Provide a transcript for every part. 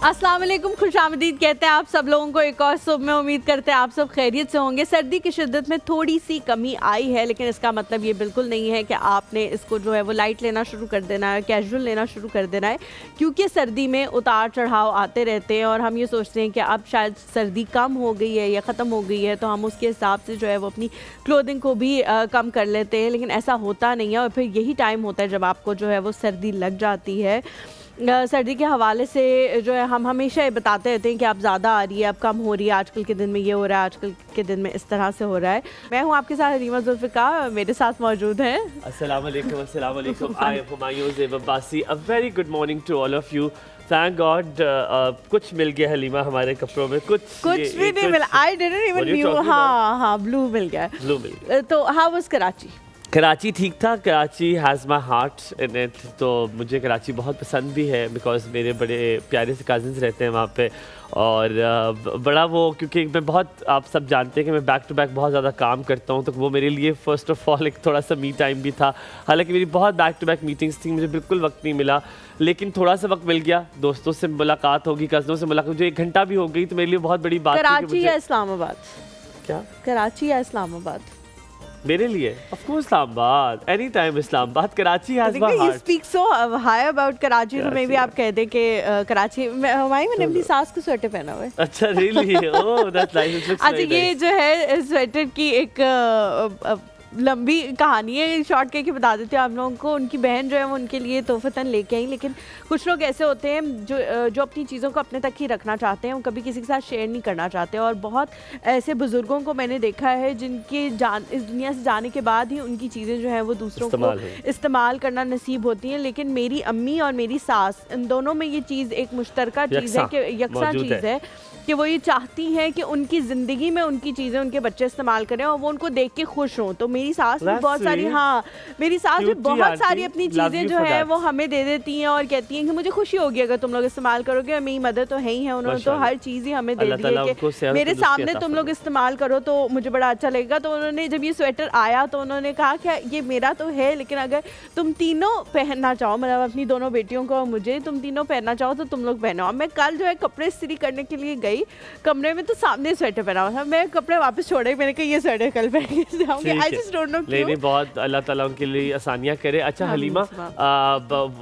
अस्सलाम वालेकुम, खुशामदीद कहते हैं आप सब लोगों को एक और सुबह में। उम्मीद करते हैं आप सब खैरियत से होंगे। सर्दी की शिद्दत में थोड़ी सी कमी आई है, लेकिन इसका मतलब ये बिल्कुल नहीं है कि आपने इसको जो है वो लाइट लेना शुरू कर देना है, कैजुअल लेना शुरू कर देना है, क्योंकि सर्दी में उतार चढ़ाव आते रहते हैं और हम ये सोचते हैं कि अब शायद सर्दी कम हो गई है या ख़त्म हो गई है, तो हम उसके हिसाब से जो है वो अपनी क्लोथिंग को भी कम कर लेते हैं, लेकिन ऐसा होता नहीं है। और फिर यही टाइम होता है जब आपको जो है वो सर्दी लग जाती है। सर्दी के हवाले से जो है हम हमेशा ये बताते रहते हैं कि अब ज़्यादा आ रही है, अब कम हो रही है, आजकल के दिन में ये हो रहा है, आजकल के दिन में इस तरह से हो रहा है। मैं हूँ आपके साथ हलीमा जुल्फ़िकार, मेरे साथ मौजूद हैं अस्सलाम वालेकुम। अस्सलाम वालेकुम। I am Humayun Zeb Abbasi. A very good morning to all of you. Thank God कुछ मिल गया हलीमा हमारे कपड़ों में, कुछ भी नहीं मिला। I didn't even new. हाँ, ब्लू मिल गया। ब्लू मिल गया। तो हाउ वाज कराची? कराची ठीक था। Karachi has my heart in it. तो मुझे कराची बहुत पसंद भी है बिकॉज मेरे बड़े प्यारे से कज़न्स रहते हैं वहाँ पे, और बड़ा वो, क्योंकि मैं बहुत, आप सब जानते हैं कि मैं बैक टू बैक बहुत ज़्यादा काम करता हूँ, तो वो मेरे लिए फ़र्स्ट ऑफ ऑल एक थोड़ा सा मी टाइम भी था। हालांकि मेरी बहुत बैक टू बैक मीटिंग्स थी, मुझे बिल्कुल वक्त नहीं मिला, लेकिन थोड़ा सा वक्त मिल गया। दोस्तों से मुलाकात होगी, कज़नों से मुलाकात, मुझे 1 घंटा भी हो गई, तो मेरे लिए बहुत बड़ी बात। कराची या इस्लामाबाद? क्या कराची या इस्लामाबाद? मेरे लिए of course Islamabad, any time Islamabad. Karachi has my heart. You speak so high about Karachi, तो मे भी आप कह दें कि कराची मैंने अपनी सास को स्वेटर पहना हुआ है। अच्छा, रियली? Oh that's nice. अच्छा, ये जो है स्वेटर की एक लंबी कहानी है, शॉर्ट करके बता देती हूँ आप लोगों को। उनकी बहन जो है वो उनके लिए तोहफ़तन लेके आई, लेकिन कुछ लोग ऐसे होते हैं जो अपनी चीज़ों को अपने तक ही रखना चाहते हैं, वो कभी किसी के साथ शेयर नहीं करना चाहते। और बहुत ऐसे बुज़ुर्गों को मैंने देखा है जिनके इस दुनिया से जाने के बाद ही उनकी चीज़ें जो है वो दूसरों को इस्तेमाल करना नसीब होती हैं। लेकिन मेरी अम्मी और मेरी सास, इन दोनों में ये चीज़ एक मुश्तरका चीज़ है, कि यकसा चीज़ है कि वो ये चाहती हैं कि उनकी ज़िंदगी में उनकी चीज़ें उनके बच्चे इस्तेमाल करें और वो उनको देख के खुश हों। तो मेरी सास भी बहुत सारी, हाँ, मेरी सास भी बहुत सारी अपनी चीज़ें जो है वो हमें दे देती हैं और कहती हैं कि मुझे खुशी होगी अगर तुम लोग इस्तेमाल करोगे। और मेरी मदर तो है ही है, उन्होंने तो हर चीज़ ही हमें दे दी है कि मेरे सामने तुम लोग इस्तेमाल करो तो मुझे बड़ा अच्छा लगेगा। तो उन्होंने जब ये स्वेटर आया तो उन्होंने कहा कि ये मेरा तो है, लेकिन अगर तुम तीनों पहनना चाहो, मतलब अपनी दोनों बेटियों को और मुझे, तुम तीनों पहनना चाहो तो तुम लोग पहनो। मैं कल जो है कपड़े इस्त्री करने के लिए गई कमरे में, तो सामने स्वेटर पहना हुआ था। मैं कपड़े वापस छोड़े, मैंने कहा ये स्वेटर कल पहन के जाऊंगी। आई जस्ट डोंट नो क्यों। नहीं, बहुत अल्लाह ताला उनके लिए आसानियाँ करे। अच्छा Halima,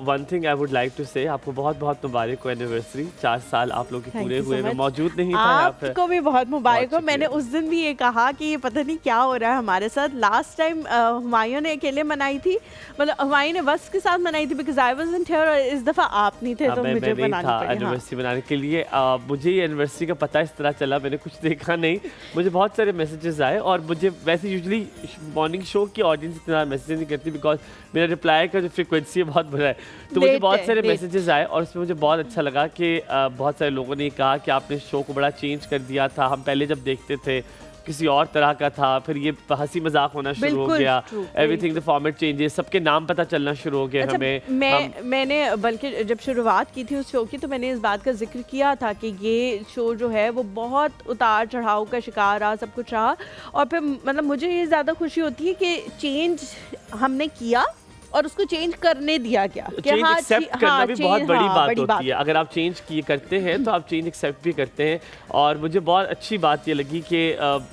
one thing I would like to say, आपको बहुत बहुत मुबारक हो एनिवर्सरी। 4 साल आप लोग के पूरे हुए। मैं मौजूद नहीं था, आपको भी बहुत मुबारक हो। मैंने उस दिन भी ये कहा कि ये पता नहीं क्या हो रहा है हमारे साथ। लास्ट टाइम हुमायूं ने अकेले मनाई थी, मतलब हुमायूं ने वस के साथ मनाई थी बिकॉज आई वाज़न्ट हियर, और इस दफ़ा आप नहीं थे तो मुझे बनानी पड़ी एनिवर्सरी बनाने के लिए। मुझे ये एनिवर्सरी का पता इस तरह चला, मैंने कुछ देखा नहीं, मुझे बहुत सारे मैसेजेस आए, और मुझे वैसे यूजुअली मॉर्निंग शो की ऑडियंस इतना मैसेज नहीं करती बिकॉज मेरा रिप्लाई का जो फ्रीक्वेंसी है बहुत बुरा है। तो मुझे बहुत सारे मैसेजेस आए और उसमें मुझे बहुत अच्छा लगा कि बहुत सारे लोगों ने कहा कि आपने शो को बड़ा चेंज कर दिया था। हम पहले जब देखते थे किसी और तरह का था, फिर ये हंसी मजाक होना शुरू हो गया, एवरीथिंग द फॉर्मेट चेंजेस, सबके नाम पता चलना शुरू हो गया। अच्छा, मैंने बल्कि जब शुरुआत की थी उस शो की तो मैंने इस बात का जिक्र किया था कि ये शो जो है वो बहुत उतार चढ़ाव का शिकार रहा, सब कुछ रहा। और फिर मतलब मुझे ये ज़्यादा खुशी होती है कि चेंज हमने किया और उसको चेंज करने दिया गया। चेंज एक्सेप्ट करना भी बहुत बड़ी बात होती है। अगर आप चेंज करते हैं तो आप चेंज एक्सेप्ट भी करते हैं। और मुझे बहुत अच्छी बात ये लगी कि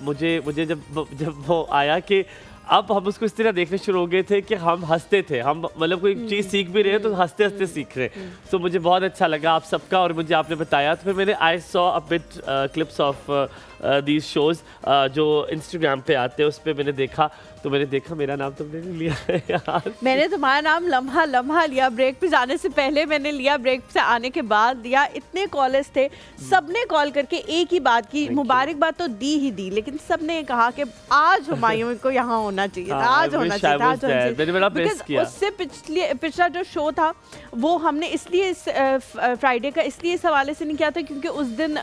मुझे जब वो आया कि अब हम उसको इस तरह देखने शुरू हो गए थे कि हम हंसते थे, हम मतलब कोई चीज़ सीख भी रहे हैं तो हंसते हंसते सीख रहे हैं। तो मुझे बहुत अच्छा लगा आप सबका, और मुझे आपने बताया तो फिर मैंने I saw a bit clips of these shows जो इंस्टाग्राम पे आते हैं, उस पर मैंने देखा तो मैंने देखा मेरा नाम तुमने नहीं लिया है यार। मैंने तुम्हारा नाम लम्हा लम्हा लिया, ब्रेक पे जाने से पहले मैंने लिया, ब्रेक से आने के बाद लिया। इतने कॉलेज थे, सबने कॉल करके एक ही बात की, मुबारकबाद तो दी ही दी, लेकिन सबने कहा कि आज हुमायूं को यहाँ होना चाहिए था, आज होना चाहिए था, आज होना चाहिए था। उससे पिछला जो शो था वो हमने इसलिए फ्राइडे का इसलिए इस हवाले से नहीं किया था क्योंकि उस दिन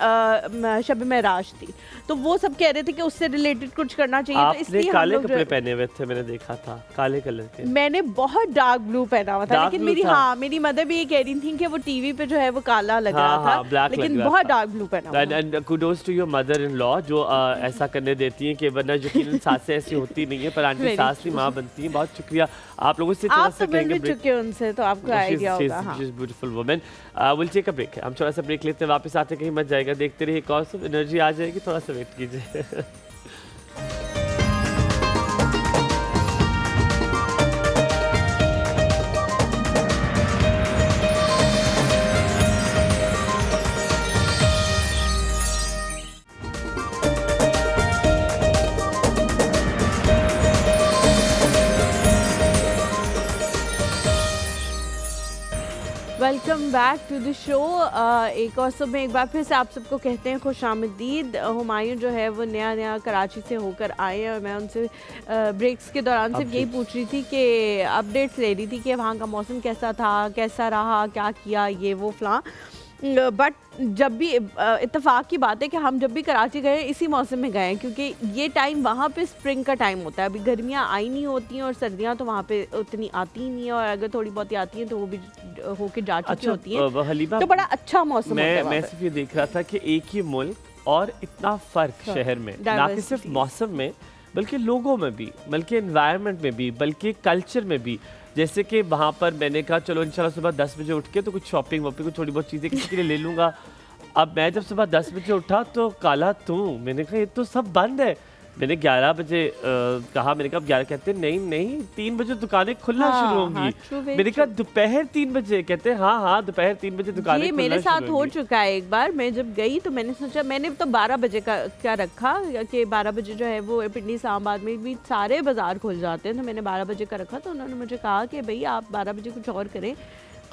शब मेराज थी। तो वो सब कह रहे थे कि उससे रिलेटेड कुछ करना चाहिए। तो आपने इसलिए काले कपड़े पहने हुए थे, मैंने देखा था काले कलर के। मैंने बहुत डार्क ब्लू पहना हुआ था, लेकिन मेरी मदर भी ये कह रही थी कि वो टीवी पे जो है वो काला लग रहा था, लेकिन बहुत डार्क ब्लू पहना हुआ था। And kudos to your mother in law जो ऐसा करने देती हैं कि वरना यकीनन सासें ऐसी होती नहीं है, पर आंटी सास की माँ बनती है। बहुत शुक्रिया आप लोगों से। आप तो मिल भी चुके उनसे, तो आपको आइडिया होगा। She is beautiful woman. Will take a break, हम थोड़ा सा ब्रेक लेते हैं, वापस आते कहीं मत जाएगा, देखते रहिए, एक और सब एनर्जी आ जाएगी, थोड़ा सा वेट कीजिए। Welcome back to the show. एक और सब में एक बार फिर से आप सबको कहते हैं खुशामदीद। हुमायूं जो है वो नया कराची से होकर आए हैं और मैं उनसे ब्रेक्स के दौरान सिर्फ यही पूछ रही थी कि अपडेट्स ले रही थी कि वहाँ का मौसम कैसा था, कैसा रहा, क्या किया, ये वो फलां। बट जब भी इत्तेफाक की बात है कि हम जब भी कराची गए इसी मौसम में गए, क्योंकि ये टाइम वहाँ पे स्प्रिंग का टाइम होता है। अभी गर्मियाँ आई नहीं होती हैं और सर्दियाँ तो वहाँ पे उतनी आती ही नहीं है, और अगर थोड़ी बहुत आती हैं तो वो भी होके जा चुकी होती हैं। तो बड़ा अच्छा मौसम होता है। मैं सिर्फ ये देख रहा था कि एक ही मुल्क और इतना फ़र्क शहर में, ना कि सिर्फ मौसम में बल्कि लोगों में भी, बल्कि एनवायरनमेंट में भी, बल्कि कल्चर में भी। जैसे कि वहाँ पर मैंने कहा चलो इंशाल्लाह सुबह 10 बजे उठ के तो कुछ शॉपिंग वॉपिंग कुछ थोड़ी बहुत चीज़ें किसी के लिए ले लूँगा। अब मैं जब सुबह 10 बजे उठा तो काला तू, मैंने कहा ये तो सब बंद है। मैंने 11 बजे कहा, मैंने कहा 11, कहते नहीं 3 बजे दुकानें खुलना शुरू होंगी। मैंने कहा दोपहर 3 बजे, कहते हैं हाँ दोपहर 3 बजे दुकानें खुलना शुरू होंगी। मेरे साथ हो चुका है एक बार। मैं जब गई तो मैंने सोचा, मैंने तो 12 बजे का क्या रखा कि 12 बजे जो है वो पिंडी इस्लामाबाद में भी सारे बाजार खुल जाते हैं, तो मैंने 12 बजे का रखा। तो उन्होंने मुझे कहा कि भाई आप 12 बजे कुछ और करें,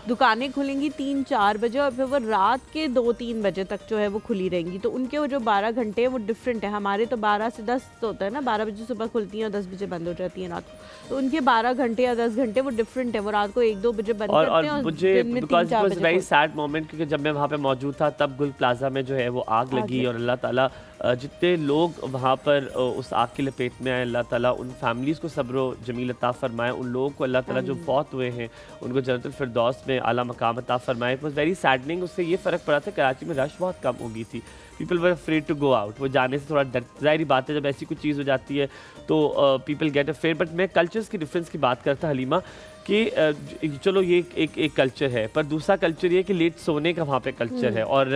दुकानें खुलेंगी 3-4 बजे और फिर वो रात के 2-3 बजे तक जो है वो खुली रहेंगी। तो उनके वो जो 12 घंटे हैं वो डिफरेंट है। हमारे तो 12 से 10 होता है ना, 12 बजे सुबह खुलती हैं और 10 बजे बंद हो जाती हैं रात को। तो उनके 12 घंटे या 10 घंटे वो डिफरेंट है, वो रात को 1-2 बजे बंद करते हैं और मुझे दिन में 3-4 बजे। वेरी सैड मोमेंट, क्योंकि जब मैं वहाँ पे मौजूद था तब गुल प्लाजा में जो है वो आग लगी और अल्लाह ताला जितने लोग वहाँ पर उस आग की लपेट में आए, अल्लाह ताला उन फैमिलीज़ को सब्र जमील अता फरमाए। उन लोगों को अल्लाह ताला जो फौत हुए हैं उनको जन्नतुल फिरदौस में आला मकाम अता फरमाए। It was very saddening. उससे ये फ़र्क पड़ा था कराची में रश बहुत कम हो गई थी, people were afraid to go out. वो जाने से थोड़ा डर, ज़ाहिर बात है जब ऐसी कुछ चीज़ हो जाती है तो पीपल गेट अफ्रेड। बट मैं कल्चर्स की डिफरेंस की बात करता हलीमा कि चलो ये एक कल्चर है, पर दूसरा कल्चर ये कि लेट सोने का वहाँ पे कल्चर है और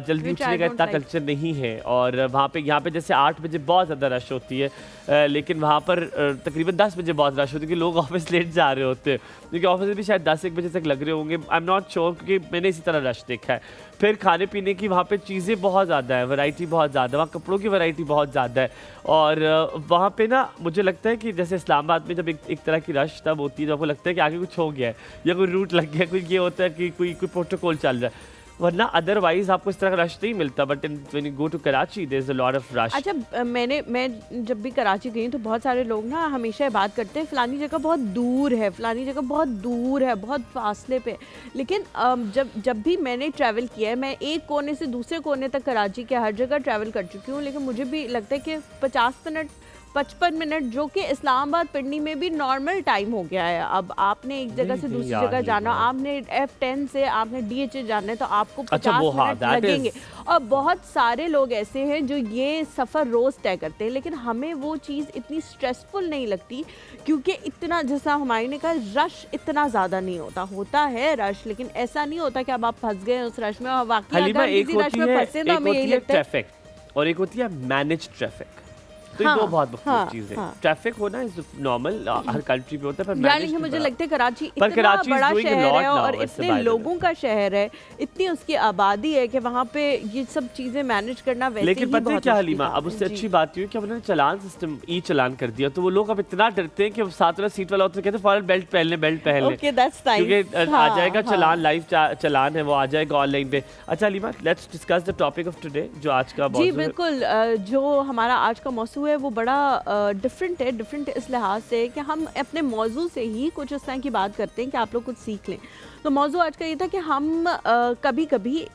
जल्दी उठने का इतना कल्चर नहीं है। और वहाँ पे यहाँ पे जैसे 8 बजे बहुत ज़्यादा रश होती है, लेकिन वहाँ पर तकरीबन 10 बजे बहुत रश होती है, क्योंकि लोग ऑफिस लेट जा रहे होते हैं, क्योंकि ऑफिस भी शायद 10-1 बजे तक लग रहे होंगे। आई एम नॉट श्योर, क्योंकि मैंने इसी तरह रश देखा है। फिर खाने पीने की वहाँ पे चीज़ें बहुत ज़्यादा है, वैरायटी बहुत ज़्यादा, वहाँ कपड़ों की वैरायटी बहुत ज़्यादा है। और वहाँ पे ना मुझे लगता है कि जैसे इस्लामाबाद में जब एक तरह की रश तब होती है जब आपको लगता है कि आगे कुछ हो गया है या कोई रूट लग गया, कोई ये होता है कि कोई प्रोटोकॉल चल रहा है, वरना अदरवाइज आपको इस तरह का रश नहीं मिलता। But when you go to Karachi there is a lot of rush. अच्छा, मैं जब भी कराची गई तो बहुत सारे लोग ना हमेशा ये बात करते हैं फलानी जगह बहुत दूर है, फलानी जगह बहुत दूर है, बहुत फासले पे। लेकिन जब भी मैंने ट्रैवल किया है, मैं एक कोने से दूसरे कोने तक कराची के हर जगह ट्रैवल कर चुकी हूँ, लेकिन मुझे भी लगता है कि 55 मिनट जो कि इस्लामाबाद पिंडी में भी नॉर्मल टाइम हो गया है। अब आपने एक जगह से दूसरी जगह जाना, आपने F10 से आपने DHA जाना है तो आपको 50 मिनट लगेंगे। और बहुत सारे लोग ऐसे हैं जो ये सफ़र रोज़ तय करते हैं, लेकिन हमें वो चीज़ इतनी स्ट्रेसफुल नहीं लगती, क्योंकि इतना, जैसा हुमायूं ने कहा, रश इतना ज़्यादा नहीं होता है रश, लेकिन ऐसा नहीं होता कि अब आप फंस गए उस रश में। और वाकई अगर किसी रश में फंसे तो हमें यही लगता है ट्रैफिक, और एक होती है मैनेज ट्रैफिक। तो ये दो बहुत मुख्तलिफ चीज़ है। ट्रैफिक होना इज नॉर्मल, हर कंट्री पे होता है, पर यानी मुझे लगता है कराची इतना बड़ा शहर है और इतने लोगों का शहर है, इतनी उसकी आबादी है कि वहाँ पे ये सब चीज़ें मैनेज करना वैसे ही बहुत मुश्किल है। लेकिन पता है क्या हलीमा, अब उससे अच्छी बात ये है कि अब उन्होंने चालान सिस्टम ई चालान कर दिया, तो वो लोग अब इतना डरते हैं कि साथ वाला सीट वाला होता है कहते हैं फौरन बेल्ट पहन ले, क्योंकि आ जाएगा चालान, लाइव चालान है वो आ जाएगा ऑनलाइन पे। अच्छा Halima, let's discuss the topic of today, जो आज का मौजू है। जी बिल्कुल, जो हमारा आज का मौजू है वो बड़ा डिफरेंट है। डिफरेंट इस लिहाज से कि हम अपने मौजू से ही कुछ इस तरह की बात करते हैं कि आप लोग कुछ सीख लें। तो मौजू आज का ये था कि हम कभी कभी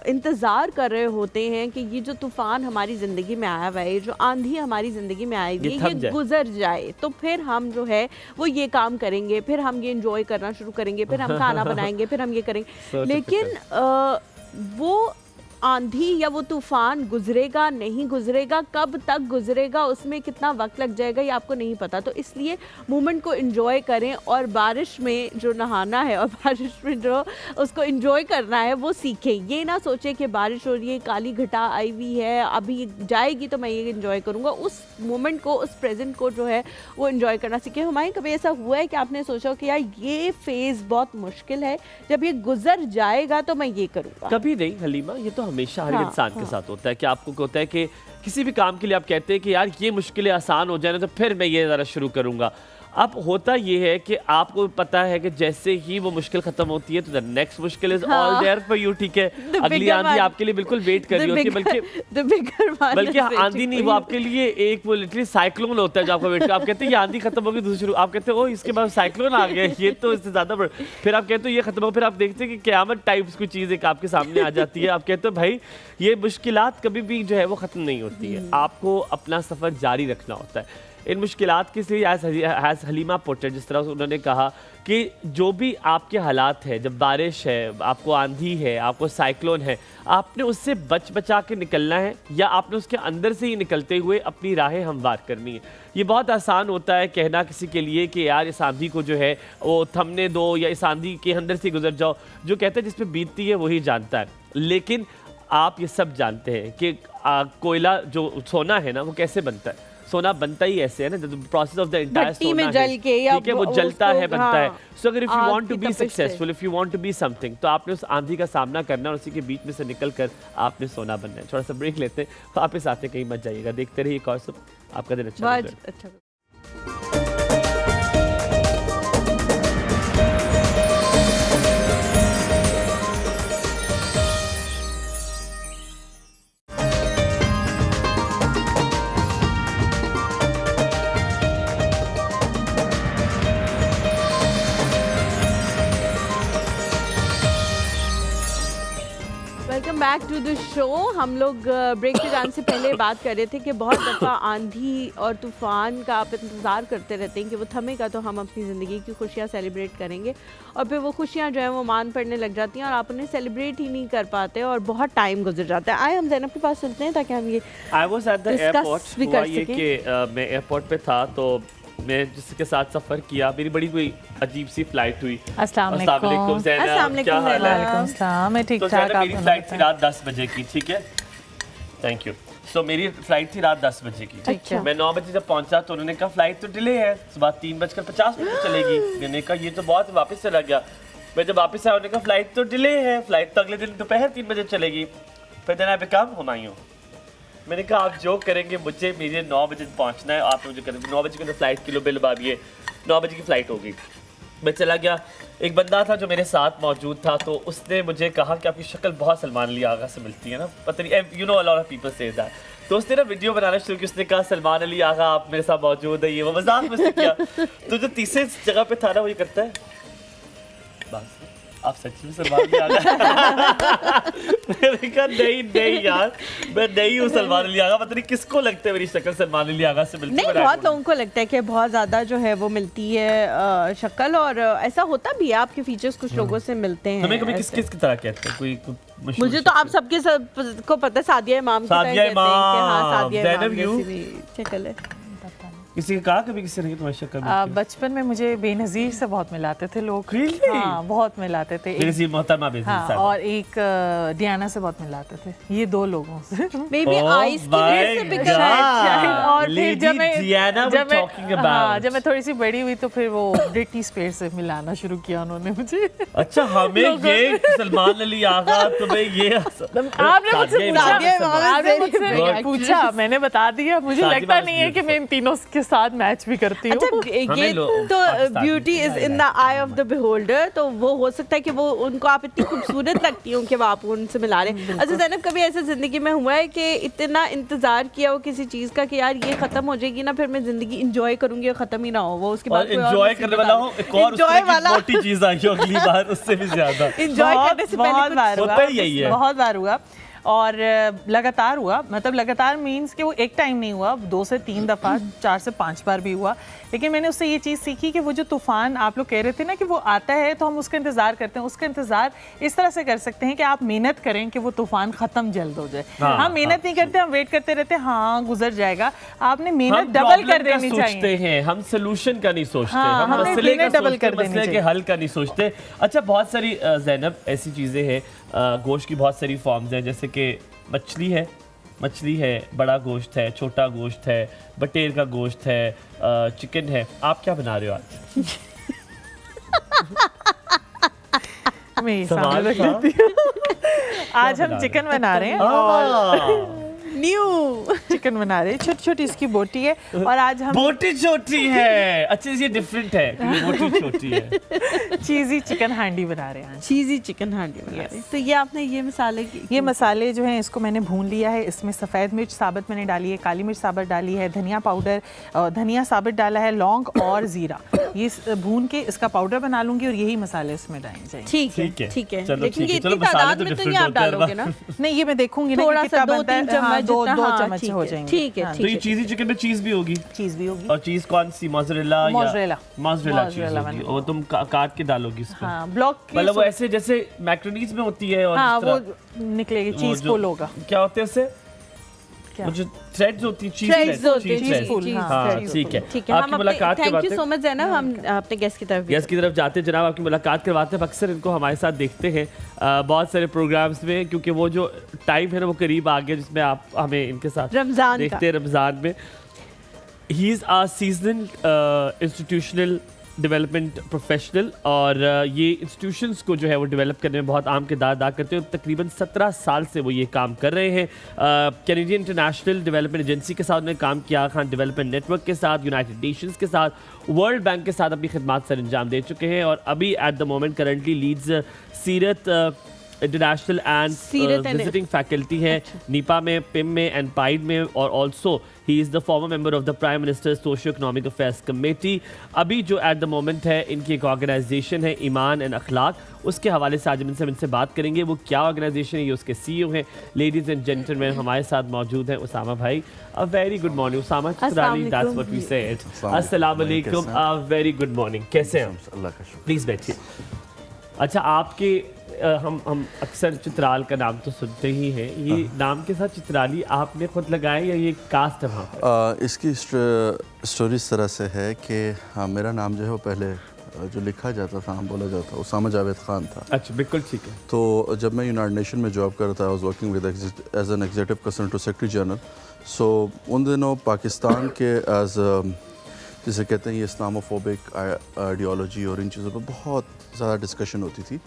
इंतज़ार कर रहे होते हैं कि ये जो तूफ़ान हमारी ज़िंदगी में आया हुआ है, जो आंधी हमारी ज़िंदगी में आई हुई है, ये गुजर जाए तो फिर हम जो है वो ये काम करेंगे, फिर हम ये इंजॉय करना शुरू करेंगे, फिर हम खाना बनाएंगे, फिर हम ये करेंगे। लेकिन वो आंधी या वो तूफ़ान गुजरेगा नहीं गुजरेगा, कब तक गुजरेगा, उसमें कितना वक्त लग जाएगा, ये आपको नहीं पता। तो इसलिए मोमेंट को एंजॉय करें और बारिश में जो नहाना है और बारिश में जो उसको एंजॉय करना है वो सीखें। ये ना सोचें कि बारिश हो रही है, काली घटा आई हुई है, अभी जाएगी तो मैं ये एंजॉय करूँगा। उस मोमेंट को, उस प्रेजेंट को जो है वो एंजॉय करना सीखें। हमारे कभी ऐसा हुआ है कि आपने सोचा कि यार ये फेज़ बहुत मुश्किल है, जब ये गुजर जाएगा तो मैं ये करूँगा? कभी नहीं हलीमा, ये तो हमेशा हर इंसान के साथ होता है कि आपको होता है कि किसी भी काम के लिए आप कहते हैं कि यार ये मुश्किलें आसान हो जाए ना तो फिर मैं ये ज़रा शुरू करूँगा। अब होता ये है कि आपको पता है कि जैसे ही वो मुश्किल खत्म होती है तो द नेक्स्ट मुश्किल is all there for you, ठीक है। अगली आंधी आपके लिए बिल्कुल वेट कर रही होती है, बल्कि आंधी नहीं, वो आपके लिए एक वो लिटरली साइक्लोन होता है जो आपको वेट कर। आप कहते हैं ये आंधी खत्म होगी, दूसरी आप कहते हैं ओ इसके बाद साइक्लोन आ गया, ये तो इससे ज़्यादा बड़ा। फिर आप कहते हो ये खत्म हो, फिर आप देखते हैं कि क़यामत टाइप्स कोई चीज़ एक आपके सामने आ जाती है। आप कहते हो भाई ये मुश्किलात कभी भी जो है वो ख़त्म नहीं होती है, आपको अपना सफ़र जारी रखना होता है। इन मुश्किलात के लिए एज हलीमा पुट, जिस तरह उन्होंने कहा कि जो भी आपके हालात है, जब बारिश है, आपको आंधी है, आपको साइक्लोन है, आपने उससे बचा के निकलना है या आपने उसके अंदर से ही निकलते हुए अपनी राहें हमवार करनी है। ये बहुत आसान होता है कहना किसी के लिए कि यार इस आंधी को जो है वो थमने दो या इस आंधी के अंदर से गुजर जाओ। जो कहते हैं जिस पे बीतती है वही जानता है, लेकिन आप ये सब जानते हैं कि कोयला जो सोना है ना वो कैसे बनता है। सोना बनता ही ऐसे है ना, प्रोसेस ऑफ द एंटायर सोना में जल के या ठीक है वो जलता है, बनता है। सो अगर if you want to be तपिश successful, if you want to be something, तो आपने उस आंधी का सामना करना और उसी के बीच में से निकल कर आपने सोना बनना है। थोड़ा सा ब्रेक लेते हैं, वापस आते कहीं मत जाइएगा, देखते रहिए कौन सब आपका दिन अच्छा। Welcome back to the show. हम लोग ब्रेक पे जाने से पहले बात कर रहे थे कि बहुत दफ़ा आंधी और तूफ़ान का आप इंतज़ार करते रहते हैं कि वो थमेगा तो हम अपनी ज़िंदगी की खुशियाँ सेलिब्रेट करेंगे, और फिर वो खुशियाँ जो है वो मान पड़ने लग जाती हैं और आप उन्हें सेलिब्रेट ही नहीं कर पाते और बहुत टाइम गुजर जाता है। आए हम ज़ैनब के पास चलते हैं ताकि हम ये डिस्कस भी कर सकें। मैं एयरपोर्ट पे था तो मैं जिसके साथ सफ़र किया, मेरी बड़ी कोई अजीब सी फ्लाइट हुई। अस्सलाम वालेकुम ज़ैनब, क्या हाल है? मैं ठीक ठाक। मेरी फ्लाइट थी रात 10 बजे की, ठीक है, थैंक यू। सो मेरी फ्लाइट थी रात 10 बजे की। अच्छा। मैं 9 बजे जब पहुंचा तो उन्होंने कहा फ्लाइट तो डिले है, सुबह 3:50 चलेगी। मैंने कहा ये तो बहुत, वापस चला गया। मैं जब वापस आया उन्होंने कहा फ्लाइट तो डिले है, फ्लाइट तो अगले दिन दोपहर 3 बजे चलेगी। फिर देन आई बिकम हुमायूं। मैंने कहा आप जो करेंगे मुझे, मेरे 9 बजे पहुंचना है, आप मुझे करेंगे 9 बजे की फ्लाइट किलो बिल बाबिए 9 बजे की फ़्लाइट होगी। मैं चला गया, एक बंदा था जो मेरे साथ मौजूद था, तो उसने मुझे कहा कि आपकी शक्ल बहुत सलमान अली आगा से मिलती है ना, पता नहीं, you know a lot of people say that. तो उसने ना वीडियो बनाना शुरू की, उसने कहा सलमान अली आगा आप मेरे साथ मौजूद है, ये वो मजाक मुझसे किया। तो जो तीसरे जगह पे था ना वो ये करता है, बस आप सच में सलमान अली आगा। मैंने कहा नहीं यार, मैं नहीं हूँ सलमान अली आगा, पता नहीं किसको लगता है मेरी शक्ल सलमान अली आगा से मिलती है। नहीं, बहुत लोगों को लगता है कि बहुत ज़्यादा जो है वो मिलती है शक्ल, और ऐसा होता भी है, आपके फीचर्स कुछ लोगों से मिलते हैं। हमें कभी किस की तरह कहते हैं कोई मुझे तो आप सबके को पता है, सादिया इमाम की तरह कहते हैं कि हाँ सादिया इमाम जैसी शक्ल है। किसी ने कहा कभी किसी ने तुम्हारी शक्ल? बचपन में मुझे बेनज़ीर से बहुत मिलाते थे लोग। हाँ, बहुत मिलाते थे। बेनज़ीर मोहतरमा बेनज़ीर हाँ, और एक डियाना से बहुत मिलाते थे, ये 2 लोगों से। मे बी आइज की वजह से भी शायद। और फिर जब मैं थोड़ी सी बड़ी हुई तो फिर वो ब्रिटनी स्पीयर्स से मिलाना शुरू किया उन्होंने मुझे। अच्छा, हमें ये सलमान अली आगा, तुम्हें ये आपने मुझसे पूछा, मैंने बता दिया। मुझे लगता नहीं है कि मैं इन तीनों के साथ मैच भी करती हूँ। अच्छा ये तो beauty is in the I of the beholder, तो वो हो सकता है कि वो उनको आप इतनी खूबसूरत लगती हो कि वो आप उनसे मिला रहे हैं। अच्छा ज़ैनब, कभी ऐसा ज़िंदगी में हुआ है कि इतना इंतज़ार किया हो किसी चीज़ का कि यार ये ख़त्म हो जाएगी ना, फिर मैं ज़िंदगी इंजॉय करूंगी और ख़त्म ही ना हो वो, उसके बाद एंजॉय करने वाला हो एक और Enjoy वाला। मोटी चीज आई हो अगली बार उससे भी ज्यादा इंजॉय करने से बहुत पहले बार होता ही यही है। बहुत बार हुआ और लगातार हुआ, मतलब लगातार मीन्स कि वो एक टाइम नहीं हुआ, 2 से 3 दफ़ा, 4 से 5 बार भी हुआ। लेकिन मैंने उससे ये चीज़ सीखी कि वो जो तूफ़ान आप लोग कह रहे थे ना कि वो आता है तो हम उसका इंतज़ार करते हैं, उसका इंतज़ार इस तरह से कर सकते हैं कि आप मेहनत करें कि वो तूफ़ान ख़त्म जल्द हो जाए। हम मेहनत नहीं करते, हम वेट करते रहते हैं, हाँ गुजर जाएगा। आपने मेहनत डबल कर देनी चाहिए। हैं हम सोल्यूशन का नहीं सोचते, हाँ, हम हमें मसले का मेहनत डबल सोचते, कर देनी मसले के चाहिए। हल का नहीं सोचते। अच्छा, बहुत सारी ज़ैनब ऐसी चीज़ें हैं, गोश्त की बहुत सारी फॉर्म्स हैं, जैसे कि मछली है, बड़ा गोश्त है, छोटा गोश्त है, बटेर का गोश्त है, चिकन है। आप क्या बना रहे हो आज? मैं सवाल सामने रख था। लेती हूँ। आज हम चिकन बना रहे हैं और न्यू चिकन बना रहे हैं, छोटी छोटी इसकी बोटी है और आज हम बोटी छोटी है। अच्छा, ये डिफरेंट है क्योंकि बोटी छोटी है। चीज़ी चिकन हांडी बना रहे हैं आज। चीज़ी चिकन हांडी बना रहे हैं। तो ये आपने ये मसाले ये मसाले जो हैं इसको मैंने भून लिया है। इसमें सफ़ेद मिर्च साबुत मैंने डाली है, काली मिर्च साबुत डाली है, धनिया पाउडर, धनिया साबुत डाला है, लौंग और ज़ीरा। ये भून के इसका पाउडर बना लूँगी और यही मसाले इसमें डाले जाएंगे। ठीक है ठीक है। चलो, लेकिन ठीक ये है। चलो, इतनी मसाले तादाद तो में तो different ये आप होते हैं, डालोगे ना? नहीं, ये मैं देखूंगी ना थोड़ा कि सा कितना 2-3 बनता है। चम्मच हाँ, दो जितना, हाँ, चम्मच ठीक हो है, जाएंगे। ठीक है, हाँ, तो ये चीज़ी चिकन में चीज़ भी होगी चीज़ भी होगी। और चीज़ कौन सी? मोज़रेला या मोज़रेला चीज़ होगी, और तुम काट के डालोगी इसमें। हाँ, ब्लॉक मतलब वो ऐसे जैसे मैक्रोनीज में होती है और हाँ, जिस वो तरह निकलेगी, वो चीज़ जो- पुल होगा। क्या होते हैं उससे? क्या? वो जो थ्रेड्स होती है, चीज़ Threads होती है, चीज़ cheese threads। cheese हाँ, threads ठीक है। ठीक है। आपकी हम मुलाकात थैंक यू करवाते सो मच ज़ैनब, हम अपने गेस्ट की तरफ भी गेस्ट की तरफ जाते हैं जनाब, आपकी मुलाकात करवाते हैं। अक्सर इनको हमारे साथ देखते हैं बहुत सारे प्रोग्राम्स में, क्योंकि वो जो टाइम है ना वो करीब आ गया जिसमें आप हमें इनके साथ रमज़ान का। देखते हैं रमज़ान में। He is a seasonal institutional development professional और ये इंस्टीट्यूशंस को जो है वो डेवलप करने में बहुत अहम किरदार अदा करते हैं। तकरीबन 17 साल से वो ये काम कर रहे हैं। कैनेडियन इंटरनेशनल डेवलपमेंट एजेंसी के साथ उन्होंने काम किया, खान डेवलपमेंट नेटवर्क के साथ, यूनाइटेड नेशंस के साथ, वर्ल्ड बैंक के साथ अपनी खिदमात सर अंजाम दे चुके हैं और अभी at the moment currently leads Seerat International and visiting faculty है नीपा में, पिम में एंड पाइड में, और also he is the former member of the prime minister socio economic affairs committee. अभी जो एट द मोमेंट है इनकी एक ऑर्गेनाइजेशन है ईमान एंड अखलाक, उसके हवाले से आज हम इनसे बात करेंगे। वो क्या ऑर्गेनाइजेशन है, ये उसके CEO हैं। लेडीज़ एंड जेंटलमैन, हमारे साथ मौजूद हैं उसामा भाई। A very good morning Usama Chitrali, that's what we said. अस्सलाम वालेकुम, अ वेरी गुड मॉर्निंग। कैसे हैं? अल्लाह का शुक्र। प्लीज़ बैठिए। अच्छा, आपके हम अक्सर चित्राल का नाम तो सुनते ही हैं, ये नाम के साथ चित्राली आपने खुद लगाया या ये कास्ट है वहाँ पर? इसकी स्टोरी इस तरह से है कि हाँ, मेरा नाम जो है वो पहले जो लिखा जाता था, बोला जाता, उसामा जावेद खान था। अच्छा, बिल्कुल ठीक है। तो जब मैं यूनाइटेड नेशन में जॉब कर रहा था, I was working with as an executive consultant to secretary general. So उन दिनों पाकिस्तान के एज जिसे कहते हैं ये इस्लामोफोबिक आइडियोलॉजी और इन चीज़ों पर बहुत ज़्यादा डिस्कशन होती थी,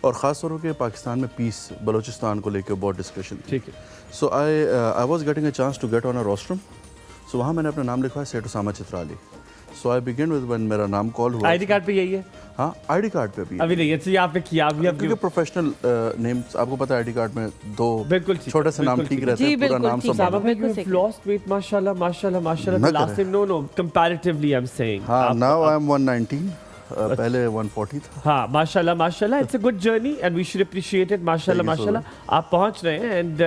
और ख़ास तौर पर पाकिस्तान में पीस, बलूचिस्तान को लेकर बहुत डिस्कशन थी। ठीक है। So I was getting a chance to get on a rostrum. So वहाँ मैंने अपना नाम लिखा है Seth Usama Chitrali. So I begin with when मेरा नाम कॉल हुआ। आईडी कार्ड पे यही है? हाँ, आईडी कार्ड पे भी अभी नहीं है, तो यहाँ पे किया अभी क्योंकि प्रोफेशनल नेम्स आपको पता है, आईडी कार्ड में दो बिल्कुल ठीक, छोटे से नाम बिल्कुल ठीक ठीक। रहते जी, हैं, पूरा बिल्कुल नाम ठीक। सब सामा भाई, बिल्कुल you सही। have lost weight, माशाल्लाह माशाल्लाह माशाल्लाह। ना The last करें। time, no, comparatively I'm saying. हाँ, नाउ आई एम 119, पहले 140 था। हाँ, माशाल्लाह माशाल्लाह, it's a good journey and we should appreciate it. माशाल्लाह Thank you so माशाल्लाह, आप पहुंच रहे हैं and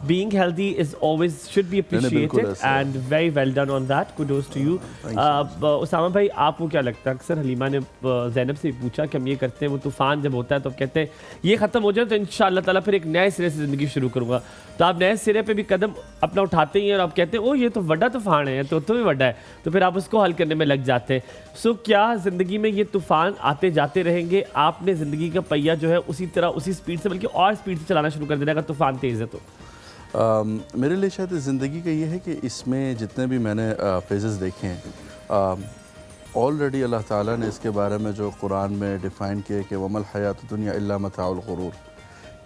being healthy is always should be बिल्कुल अप्रिशिएटेड ऐसा and very well done on that, kudos to you. Usama भाई, आपको क्या लगता है? अक्सर हलीमा ने ज़ैनब से पूछा कि हम ये करते हैं, वो तूफ़ान जब होता है तो कहते हैं ये ख़त्म हो जाए तो इंशाअल्लाह ताला फिर एक नए सिरे से ज़िंदगी शुरू करूँगा। तो आप नए सिरे पे भी कदम अपना उठाते ही हैं और आप कहते हैं ओ ये तो बड़ा तूफ़ान है, तो भी बड़ा है, तो फिर आप उसको हल करने में लग जाते हैं। सो क्या ज़िंदगी में ये तूफ़ान आते जाते रहेंगे? आपने ज़िंदगी का पहिया जो है उसी तरह, उसी स्पीड से, बल्कि और स्पीड से चलाना शुरू कर देना अगर तूफ़ान तेज़ है तो? मेरे लिए शायद ज़िंदगी का ये है कि इसमें जितने भी मैंने फेजेस देखे हैं, ऑलरेडी अल्लाह ताला ने इसके बारे में जो कुरान में डिफ़ाइन किया कि वमल हयात दुनिया इल्ला मताउल गुरूर,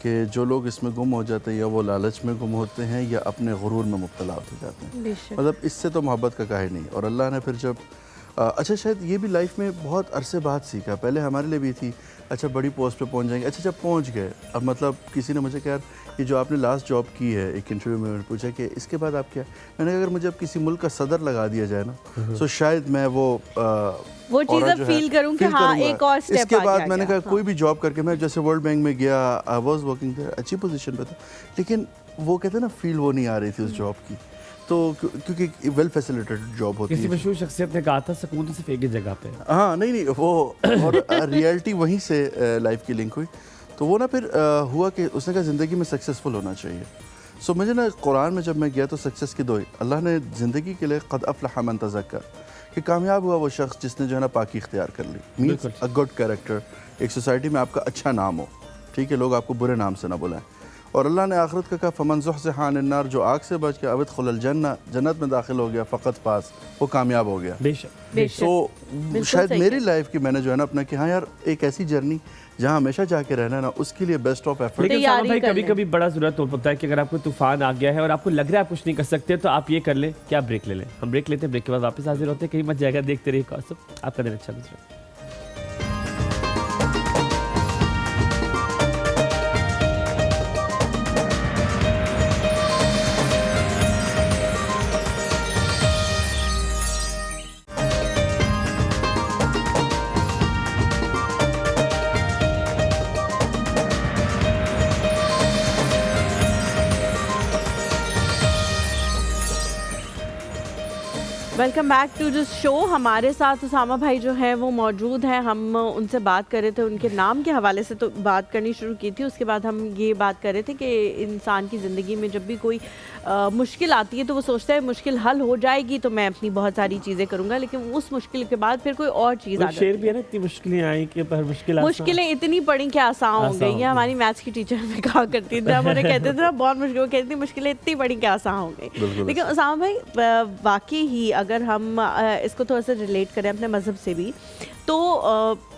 कि जो लोग इसमें गुम हो जाते हैं या वो लालच में गुम होते हैं या अपने गुरूर में मुब्तला हो जाते हैं। बेशक। मतलब इससे तो मोहब्बत का काहे नहीं। और अल्लाह ने फिर जब अच्छा शायद ये भी लाइफ में बहुत अरसे बाद सीखा। पहले हमारे लिए भी थी अच्छा बड़ी पोस्ट पे पहुंच जाएंगे, अच्छा जब पहुंच गए अब मतलब किसी ने मुझे कहा यार ये जो आपने लास्ट जॉब की है, एक इंटरव्यू में पूछा कि इसके बाद आप क्या, मैंने कहा अगर मुझे अब किसी मुल्क का सदर लगा दिया जाए ना तो शायद मैं वो चीज़ अब फील करूं कि हाँ एक और स्टेप इसके बाद आगे मैंने आ कहा गया। कोई भी जॉब करके मैं जैसे वर्ल्ड बैंक में गया, आई वाज वर्किंग देयर, अच्छी पोजीशन पे था, लेकिन वो कहते हैं ना फील वो नहीं आ रही थी उस जॉब की। तो क्योंकि वेल फैसिलिटेटेड जॉब होती है। किसी मशहूर शख्सियत ने कहा था सुकून तो सिर्फ एक ही जगह पे है। हाँ नहीं वो और रियलिटी वहीं से लाइफ की लिंक हुई। तो वो ना फिर हुआ कि उसने कहा ज़िंदगी में सक्सेसफुल होना चाहिए। सो मुझे ना कुरान में जब मैं गया तो सक्सेस की दो अल्लाह ने ज़िंदगी के लिए क़द अफ़लह मन तज़क्का कि कामयाब हुआ वो शख्स जिसने जो है ना पाकी इख्तियार कर ली, मीन्स अ गुड कैरेक्टर, एक सोसाइटी में आपका अच्छा नाम हो, ठीक है, लोग आपको बुरे नाम से ना बुलाएं। और अल्लाह ने आखिरत का कहा फमन ज़ुहज़िहा अनिन नार, जो आग से बच के अदखुलल जन्नह, जन्नत में दाखिल हो गया, फ़क़त फाज़, वो कामयाब हो गया। बेशक। तो शायद मेरी लाइफ की मैंने जो है ना अपना कि हाँ यार एक ऐसी जर्नी जहाँ हमेशा जाके रहना है ना, उसके लिए बेस्ट ऑफ एफर्ट। लेकिन सामा भाई कभी कभी बड़ा ज़रूरत होता है कि अगर आपको तूफान आ गया है और आपको लग रहा है आप कुछ नहीं कर सकते तो आप ये कर लें कि आप ब्रेक ले लें। हम ब्रेक लेते हैं, ब्रेक के बाद वापस हाजिर होते हैं, कहीं मत जाएगा, देखते रहिए कौसम, आपका दिन अच्छा गुजरे। Welcome back to the show. हमारे साथ उसामा भाई जो है वो मौजूद हैं। हम उनसे बात कर रहे थे, उनके नाम के हवाले से तो बात करनी शुरू की थी। उसके बाद हम ये बात कर रहे थे कि इंसान की ज़िंदगी में जब भी कोई मुश्किल आती है तो वो सोचता है मुश्किल हल हो जाएगी तो मैं अपनी बहुत सारी चीज़ें करूँगा, लेकिन उस मुश्किल के बाद फिर कोई और चीज़ आ शेर भी है ना, इतनी मुश्किलें आई कि पर मुश्किलें इतनी पड़ी कि आसान हो गई। ये हमारी मैथ्स की टीचर में कहा करती थी, हम उन्हें कहते थे ना बहुत मुश्किल, कहती थी मुश्किलें इतनी बड़ी कि आसान हो गई। लेकिन उसामा भाई वाकई ही अगर हम इसको थोड़ा सा रिलेट करें अपने मज़हब से भी तो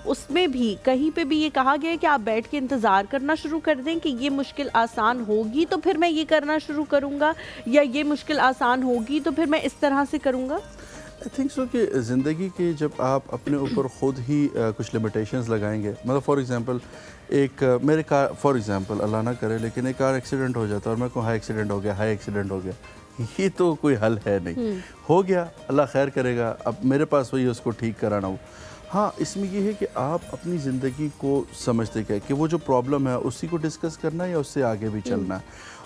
उसमें भी कहीं पे भी ये कहा गया है कि आप बैठ के इंतज़ार करना शुरू कर दें कि ये मुश्किल आसान होगी तो फिर मैं ये करना शुरू करूँगा, या ये मुश्किल आसान होगी तो फिर मैं इस तरह से करूँगा। आई थिंक सो कि ज़िंदगी की जब आप अपने ऊपर ख़ुद ही कुछ लिमिटेशंस लगाएंगे, मतलब फॉर एग्जांपल एक मेरे कार फॉर एग्जांपल अल्लाह ना करे लेकिन एक कार एक्सीडेंट हो जाता है और मैं कहूँ हाई एक्सीडेंट हो गया, ये तो कोई हल है नहीं। हो गया, अल्लाह खैर करेगा, अब मेरे पास वही उसको ठीक कराना हो। हाँ, इसमें ये है कि आप अपनी ज़िंदगी को समझते क्या कि वो जो प्रॉब्लम है उसी को डिस्कस करना है या उससे आगे भी चलना है।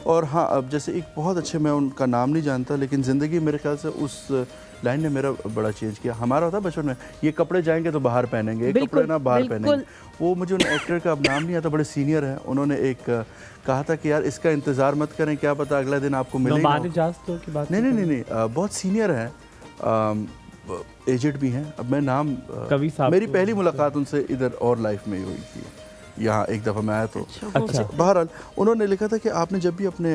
और हाँ, अब जैसे एक बहुत अच्छे, मैं उनका नाम नहीं जानता, लेकिन ज़िंदगी मेरे ख्याल से उस लाइन ने मेरा बड़ा चेंज किया। हमारा होता बचपन में ये कपड़े जाएंगे तो बाहर पहनेंगे, एक कपड़े ना बाहर पहनेंगे। वो मुझे उन एक्टर का अब नाम नहीं आता, बड़े सीनियर हैं, उन्होंने एक कहा था कि यार इसका इंतज़ार मत करें, क्या पता अगला दिन आपको मिलेगा। नहीं, बहुत सीनियर हैं, एजेड भी हैं। अब मैं नाम कवि साहब, मेरी पहली मुलाकात उनसे इधर और लाइफ में ही हुई थी, यहाँ एक दफ़ा मैं आया तो। अच्छा। बहरहाल उन्होंने लिखा था कि आपने जब भी अपने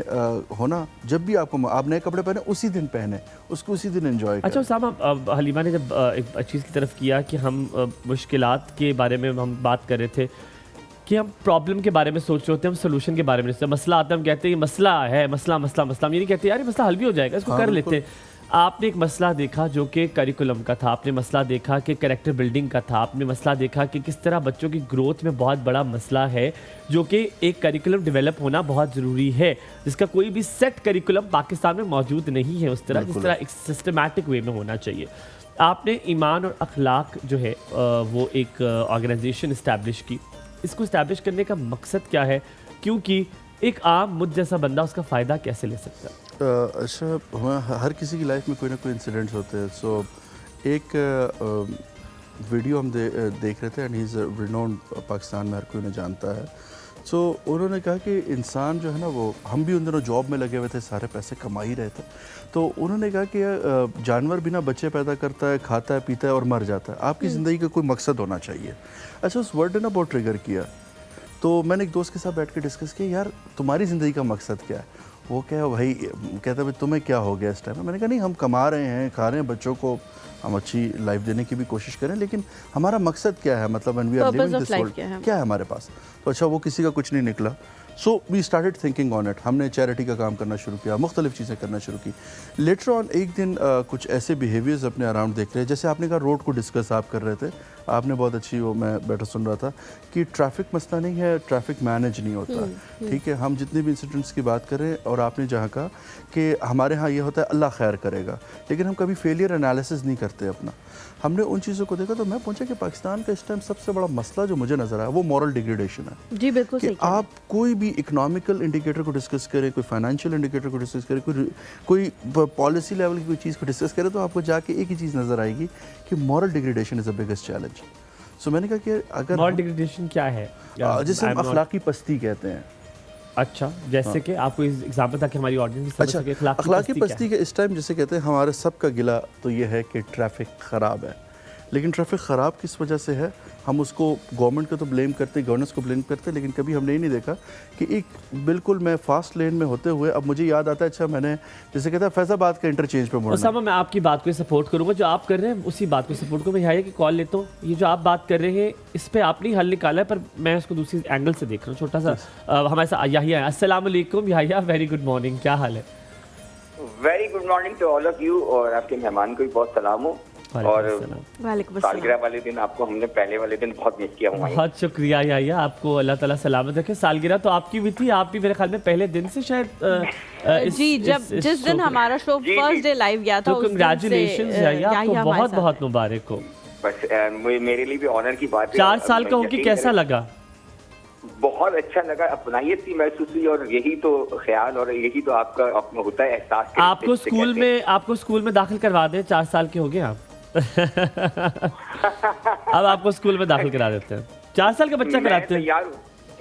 होना, जब भी आपको आप नए कपड़े पहने उसी दिन पहने, उसको उसी दिन एंजॉय करें। अच्छा साहब, हलीमा ने जब एक चीज़ की तरफ किया कि हम मुश्किलात के बारे में हम बात कर रहे थे कि हम प्रॉब्लम के बारे में सोच रहे होते हैं, हम सोल्यूशन के बारे में नहीं। मसला आता है, हम कहते हैं ये मसला है, मसला हम ये नहीं कहते यार ये मसला हल भी हो जाएगा, इसको कर लेते हैं। आपने एक मसला देखा जो कि करिकुलम का था, आपने मसला देखा कि कैरेक्टर बिल्डिंग का था, आपने मसला देखा कि किस तरह बच्चों की ग्रोथ में बहुत बड़ा मसला है जो कि एक करिकुलम डेवलप होना बहुत ज़रूरी है, जिसका कोई भी सेट करिकुलम पाकिस्तान में मौजूद नहीं है उस तरह, जिस तरह एक सिस्टमैटिक वे में होना चाहिए। आपने ईमान और अखलाक जो है वो एक ऑर्गेनाइजेशन इस्टेब्लिश की। इसको इस्टेब्लिश करने का मकसद क्या है, क्योंकि एक आम मुझ जैसा बंदा उसका फ़ायदा कैसे ले सकता है? अच्छा, हर किसी की लाइफ में कोई ना कोई इंसिडेंट्स होते हैं। सो एक वीडियो हम देख रहे थे, and he is renowned, Pakistan में हर कोई उन्हें जानता है। सो उन्होंने कहा कि इंसान जो है ना, वो हम भी उन दिनों जॉब में लगे हुए थे, सारे पैसे कमा ही रहे थे। तो उन्होंने कहा कि जानवर बिना बच्चे पैदा करता है, खाता है, पीता है और मर जाता है, आपकी ज़िंदगी का कोई मकसद होना चाहिए। अच्छा, उस वर्ड ने ना बहुत ट्रिगर किया। तो मैंने एक दोस्त के साथ बैठ के डिस्कस किया, यार तुम्हारी ज़िंदगी का मकसद क्या है? वो क्या भाई, कहता भाई तुम्हें क्या हो गया इस टाइम में? मैंने कहा नहीं, हम कमा रहे हैं, खा रहे हैं, बच्चों को हम अच्छी लाइफ देने की भी कोशिश करें, लेकिन हमारा मकसद क्या है, मतलब when we are living this world क्या है हमारे पास? तो अच्छा, वो किसी का कुछ नहीं निकला। So we started thinking on it, हमने चैरिटी का काम करना शुरू किया, मुख्तलिफ चीज़ें करना शुरू की। लेटर ऑन एक दिन कुछ ऐसे बिहेवियर्स अपने अराउंड देख रहे हैं, जैसे आपने कहा रोड को डिस्कस आप कर रहे थे, आपने बहुत अच्छी वो मैं बैठा सुन रहा था कि ट्रैफिक मसला नहीं है, ट्रैफिक मैनेज नहीं होता, ठीक है। हम जितने भी इंसिडेंट्स की बात करें और आपने जहाँ कहा कि हमारे यहाँ ये होता है अल्लाह खैर करेगा, लेकिन हम कभी फेलियर एनालिसिस नहीं करते अपना। हमने उन चीज़ों को देखा तो मैं पहुंचा कि पाकिस्तान का इस टाइम सबसे बड़ा मसला जो मुझे नज़र आया वो मॉरल डिग्रेडेशन है। जी बिल्कुल कि सही कहा। आप कोई भी इकोनॉमिकल इंडिकेटर को डिस्कस करें, कोई फाइनेंशियल इंडिकेटर को डिस्कस करें, कोई पॉलिसी लेवल की कोई चीज़ को डिस्कस करें, तो आपको जाके एक ही चीज़ नज़र आएगी कि moral degradation is the biggest challenge. So मैंने कहा कि अगर मॉरल डिग्रेडेशन क्या है? जिसे हम अखलाकी पस्ती कहते हैं। अच्छा, जैसे कि आपको एग्जांपल ताकि हमारी ऑडियंस समझ सके अखलाकी पस्ती के इस टाइम जिसे कहते हैं, हमारे सब का गिला तो ये है कि ट्रैफिक ख़राब है, लेकिन ट्रैफिक ख़राब किस वजह से है? हम उसको गवर्नमेंट को तो ब्लेम करते, गवर्नेंस को ब्लेम करते, लेकिन कभी हमने ही नहीं देखा कि एक बिल्कुल मैं फास्ट लेन में होते हुए अब मुझे याद आता है, अच्छा मैंने जैसे कहता है फैज़ाबाद का इंटरचेंज पे मुड़ना। उसामा, मैं आपकी बात को सपोर्ट करूंगा, जो आप कर रहे हैं उसी बात को सपोर्ट करूंगा। मैं की कॉल लेता हूँ। ये जो आप बात कर रहे हैं इस पर आपने हल निकाला है, पर मैं उसको दूसरी एंगल से देख रहा हूँ। छोटा सा हमारे साथ याहिया है। अस्सलाम वालेकुम याहिया, वेरी गुड मॉर्निंग, क्या हाल है? Very good morning to all of you, और आपके मेहमान को भी बहुत सलाम हो। और सालगिरह वाले दिन आपको हमने पहले वाले दिन बहुत मिस किया हुआ है। बहुत शुक्रिया याहिया, आपको अल्लाह ताला सलामत रखे। सालगिरह तो आपकी भी थी, आप भी मेरे ख्याल में पहले दिन से शायद जी जिस दिन हमारा शो फर्स्ट डे लाइव गया था, तो कंग्रेचुलेशंस याहिया, आपको बहुत बहुत मुबारक हो। बस मेरे लिए भी ऑनर की बात है। 4 साल का होके कैसा लगा? बहुत अच्छा लगा, अपनायत सी महसूस हुई, और यही तो ख्याल और यही तो आपका अपना होता है एहसास। आपको स्कूल में दाखिल करवा दें, 4 साल के हो गए आप। अब आपको स्कूल में दाखिल करा देते हैं, 4 साल का बच्चा कराते हैं यार।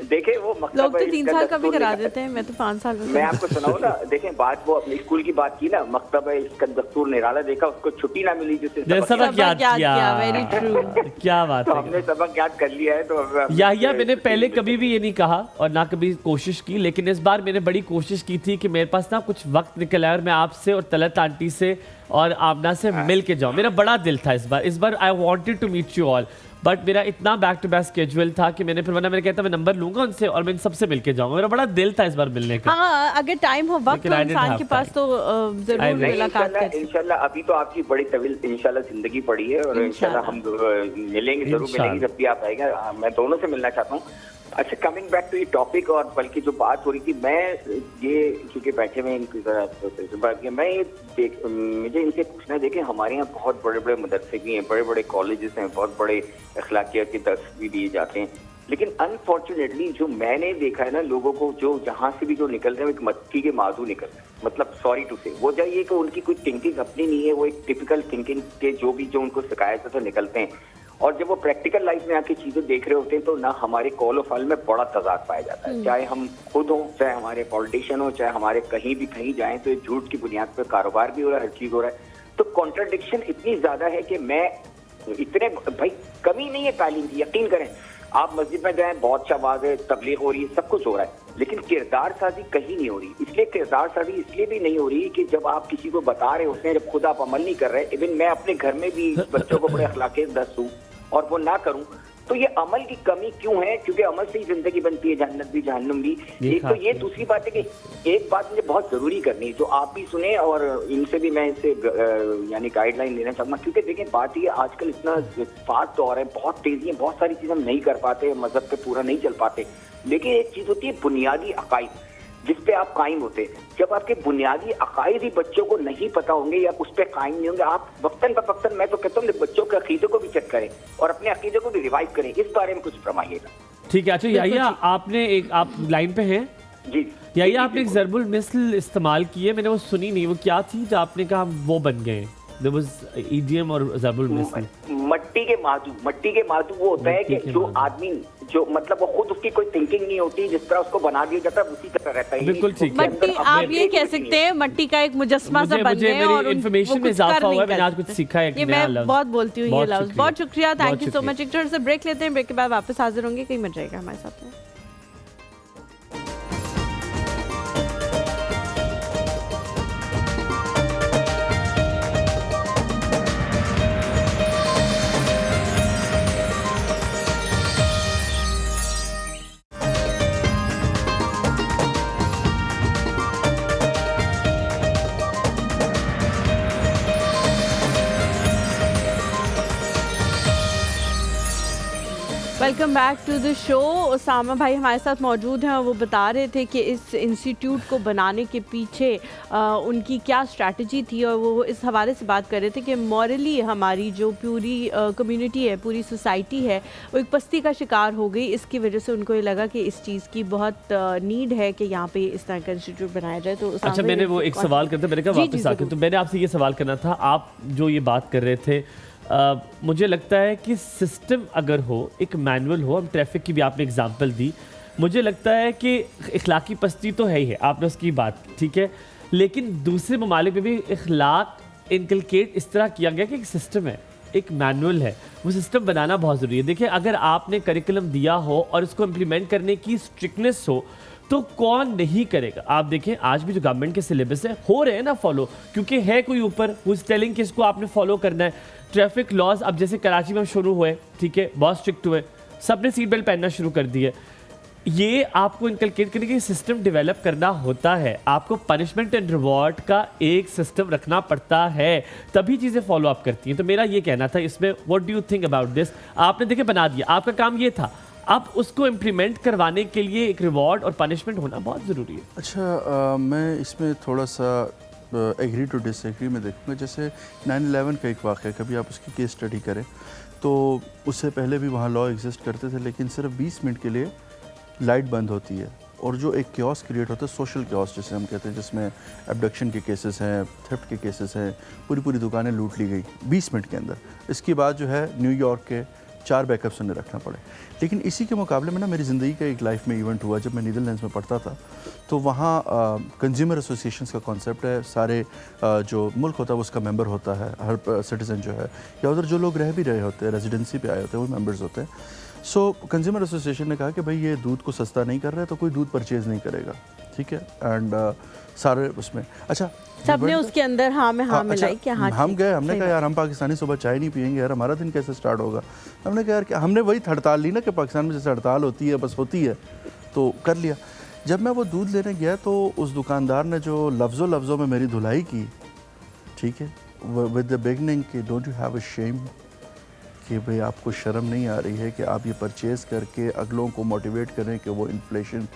देखे वो लोग तो 3 साल का भी करा देते हैं, मैं तो 5 साल में। मैं आपको सुनाऊं ना, देखें बात वो अपने स्कूल की बात की ना, मकतब इसका दस्तूर निराला देखा, उसको छुट्टी ना मिली जिससे सबक याद किया। वेरी ट्रू, क्या बात है, हमने सबक याद कर लिया है। तो याहिया, मैंने पहले कभी भी ये नहीं कहा और ना कभी कोशिश की, लेकिन इस बार मैंने बड़ी कोशिश की थी कि मेरे पास ना कुछ वक्त निकल आया और मैं आपसे और तलत आंटी से और आमना से मिल के जाऊँ। मेरा बड़ा दिल था इस बार I wanted to meet you all, but मेरा इतना बैक टू बैक स्केड्यूल था कि मैंने फिर वरना मैंने कहता मैं नंबर लूंगा उनसे और मैं इन सबसे मिलके जाऊंगा। मेरा बड़ा दिल था इस बार मिलने का। हाँ, अगर टाइम हो, वक्त हो इंसान के पास तो जरूर मुलाकात करें। इंशाल्लाह अभी तो आपकी बड़ी तवील इंशाल्लाह जिंदगी पड़ी है, और इंशाल्लाह हम मिलेंगे, जरूर मिलेंगे जब भी आप आएगा। मैं दोनों से मिलना चाहता हूँ। अच्छा, कमिंग बैक टू ये टॉपिक, और बल्कि जो बात हो रही थी, मैं ये क्योंकि बैठे में इनकी जरा मैं ये मुझे इनसे पूछना है। देखें हमारे यहाँ बहुत बड़े बड़े मदरसे भी हैं, बड़े बड़े कॉलेजेस हैं, बहुत बड़े अखलाकियात के दर्स भी दिए जाते हैं, लेकिन अनफॉर्चुनेटली जो मैंने देखा है ना, लोगों को जो जहाँ से भी जो निकल रहे हैं एक मट्टी के माजू निकल रहे हैं। मतलब सॉरी टू से, वो जाइए कि उनकी कोई थिंकिंग अपनी नहीं है, वो एक टिपिकल थिंकिंग के जो उनको सिखाया जाता है निकलते हैं, और जब वो प्रैक्टिकल लाइफ में आके चीजें देख रहे होते हैं तो ना हमारे कॉल और फाल में बड़ा तजाद पाया जाता है। चाहे हम खुद हों, चाहे हमारे पॉलिटिशियन हो, चाहे हमारे कहीं जाएं, तो झूठ की बुनियाद पर कारोबार भी हो रहा है, हर चीज हो रहा है। तो कॉन्ट्रडिक्शन इतनी ज्यादा है कि मैं इतने भाई कमी नहीं है तालीम की, यकीन करें। आप मस्जिद में जाएं, बहुत शबाज है, तबलीग हो रही है, सब कुछ हो रहा है, लेकिन किरदार साजी कहीं नहीं हो रही। इसलिए किरदार साजी इसलिए भी नहीं हो रही कि जब आप किसी को बता रहे होते हैं, जब खुद आप अमल नहीं कर रहे। इवन मैं अपने घर में भी बच्चों को बड़े अखलाके दस दूं और वो ना करूं, तो ये अमल की कमी क्यों है? क्योंकि अमल से ही जिंदगी बनती है, जन्नत भी जहन्नुम भी। एक तो ये, दूसरी बात है कि एक बात मुझे बहुत जरूरी करनी है, जो आप भी सुने और इनसे भी मैं इससे यानी गाइडलाइन लेना चाहूंगा। क्योंकि देखिए बात ये, आजकल इतना फास्ट दौर है, बहुत तेजी है, बहुत सारी चीजें हम नहीं कर पाते, मजहब पे पूरा नहीं चल पाते, लेकिन एक चीज होती है बुनियादी अकाइद जिस पे आप कायम होते हैं। जब आपके बुनियादी अकायद ही बच्चों को नहीं पता होंगे या उस पर कायम नहीं होंगे, आप वक्तन ब वक्तन, मैं तो कहता हूँ बच्चों के अकीदे को भी चेक करें और अपने अकीदे को भी रिवाइव करें। इस बारे में कुछ फरमाइएगा। ठीक है। अच्छा याहिया, आपने आप लाइन पे हैं जी? याहिया, आपने एक ज़रबुल मिसल इस्तेमाल की है, मैंने वो सुनी नहीं, वो क्या थी जो आपने कहा वो बन गए? There was idiom और ज़रबुल मिसल। मट्टी के मादू वो होता है कि जो आदमी जो मतलब वो खुद उसकी कोई थिंकिंग नहीं होती, जिस तरह उसको बना दिया जाता है उसी तरह रहता है। बिल्कुल ठीक है। मट्टी आप ये कह सकते हैं, मट्टी का एक मुजस्मा सा बन गए और इन्फॉर्मेशन में इजाफा हुआ है, मैंने आज कुछ सीखा है। ये मैं बहुत बोलती हूँ ये लफ्ज़। बहुत शुक्रिया, थैंक यू सो मच। एक छोटे से ब्रेक लेते हैं, ब्रेक के बाद वापस हाजिर होंगे। कहीं मत जाएगा हमारे साथ में। Welcome back to the show. Usama भाई हमारे साथ मौजूद हैं और वो बता रहे थे कि इस इंस्टीट्यूट को बनाने के पीछे उनकी क्या स्ट्रैटेजी थी, और वो इस हवाले से बात कर रहे थे कि मॉरली हमारी जो पूरी कम्युनिटी है, पूरी सोसाइटी है, वो एक पस्ती का शिकार हो गई। इसकी वजह से उनको ये लगा कि इस चीज़ की बहुत नीड है कि यहाँ पे इस तरह का इंस्टीट्यूट बनाया जाए। तो अच्छा, मैंने वो एक सवाल करते, मैंने कहा वापस आके, तो मैंने आपसे ये सवाल करना था, आप जो ये बात कर रहे थे, मुझे लगता है कि सिस्टम अगर हो, एक मैनुअल हो, हम ट्रैफिक की भी आपने एग्जांपल दी, मुझे लगता है कि इखलाकी पस्ती तो है ही है, आपने उसकी बात की, ठीक है, लेकिन दूसरे ममालिक में भी इखलाक इनकलकेट इस तरह किया गया कि एक सिस्टम है, एक मैनुअल है, वो सिस्टम बनाना बहुत ज़रूरी है। देखिए, अगर आपने करिकुलम दिया हो और उसको इम्प्लीमेंट करने की स्ट्रिक्टनेस हो तो कौन नहीं करेगा। आप देखें, आज भी जो गवर्नमेंट के सिलेबस है हो रहे हैं ना फॉलो, क्योंकि है कोई ऊपर हु इज टेलिंग कि इसको आपने फॉलो करना है। ट्रैफिक लॉज अब जैसे कराची में शुरू हुए, ठीक है, बहुत स्ट्रिक्ट हुए, सबने सीट बेल्ट पहनना शुरू कर दिए। ये आपको इनकलकेट करने के सिस्टम डेवलप करना होता है, आपको पनिशमेंट एंड रिवॉर्ड का एक सिस्टम रखना पड़ता है, तभी चीज़ें फॉलो अप करती हैं। तो मेरा ये कहना था इसमें, what do you think about this? आपने देखे बना दिया, आपका काम ये था, अब उसको इम्प्लीमेंट करवाने के लिए एक रिवॉर्ड और पनिशमेंट होना बहुत ज़रूरी है। अच्छा, मैं इसमें थोड़ा सा एग्री टू डिसएग्री में देखूँगा। जैसे 9/11 का एक वाक़या, कभी आप उसकी केस स्टडी करें तो उससे पहले भी वहाँ लॉ एग्जिस्ट करते थे, लेकिन सिर्फ 20 मिनट के लिए लाइट बंद होती है और जो एक क्योस क्रिएट होता है, सोशल क्योस जिसे हम कहते हैं, जिसमें एब्डक्शन के केसेस हैं, थेफ्ट के केसेस हैं, पूरी दुकानें लूट ली गई 20 मिनट के अंदर। इसके बाद जो है न्यूयॉर्क के 4 बैकअप्स उन्हें रखना पड़े। लेकिन इसी के मुकाबले में ना, मेरी ज़िंदगी का एक लाइफ में इवेंट हुआ जब मैं नीदरलैंड्स में पढ़ता था, तो वहाँ कंज्यूमर एसोसिएशंस का कॉन्सेप्ट है। सारे जो मुल्क होता है उसका मेंबर होता है, हर सिटीज़न जो है, या उधर जो लोग रह भी रहे होते हैं, रेजिडेंसी पे आए होते हैं, वो मेंबर्स होते हैं। सो कंज्यूमर एसोसिएशन ने कहा कि भाई ये दूध को सस्ता नहीं कर रहा है तो कोई दूध परचेज़ नहीं करेगा, ठीक है। एंड सारे उसमें, अच्छा, सबने उसके अंदर हाँ में हाँ मिलाई कि हाँ, हम गए, हमने कहा यार हम पाकिस्तानी सुबह चाय नहीं पियेंगे यार, हमारा दिन कैसे स्टार्ट होगा। हमने कहा यार, क्या हमने वही हड़ताल ली ना कि पाकिस्तान में जैसे हड़ताल होती है, बस होती है, तो कर लिया। जब मैं वो दूध लेने गया तो उस दुकानदार ने जो लफ्ज़ों में मेरी धुलाई की, ठीक है, विद द बिगनिंग कि don't you have a shame, कि भाई आपको शर्म नहीं आ रही है कि आप ये परचेज़ करके अगलों को मोटिवेट करें कि वो इन्फ्लेशन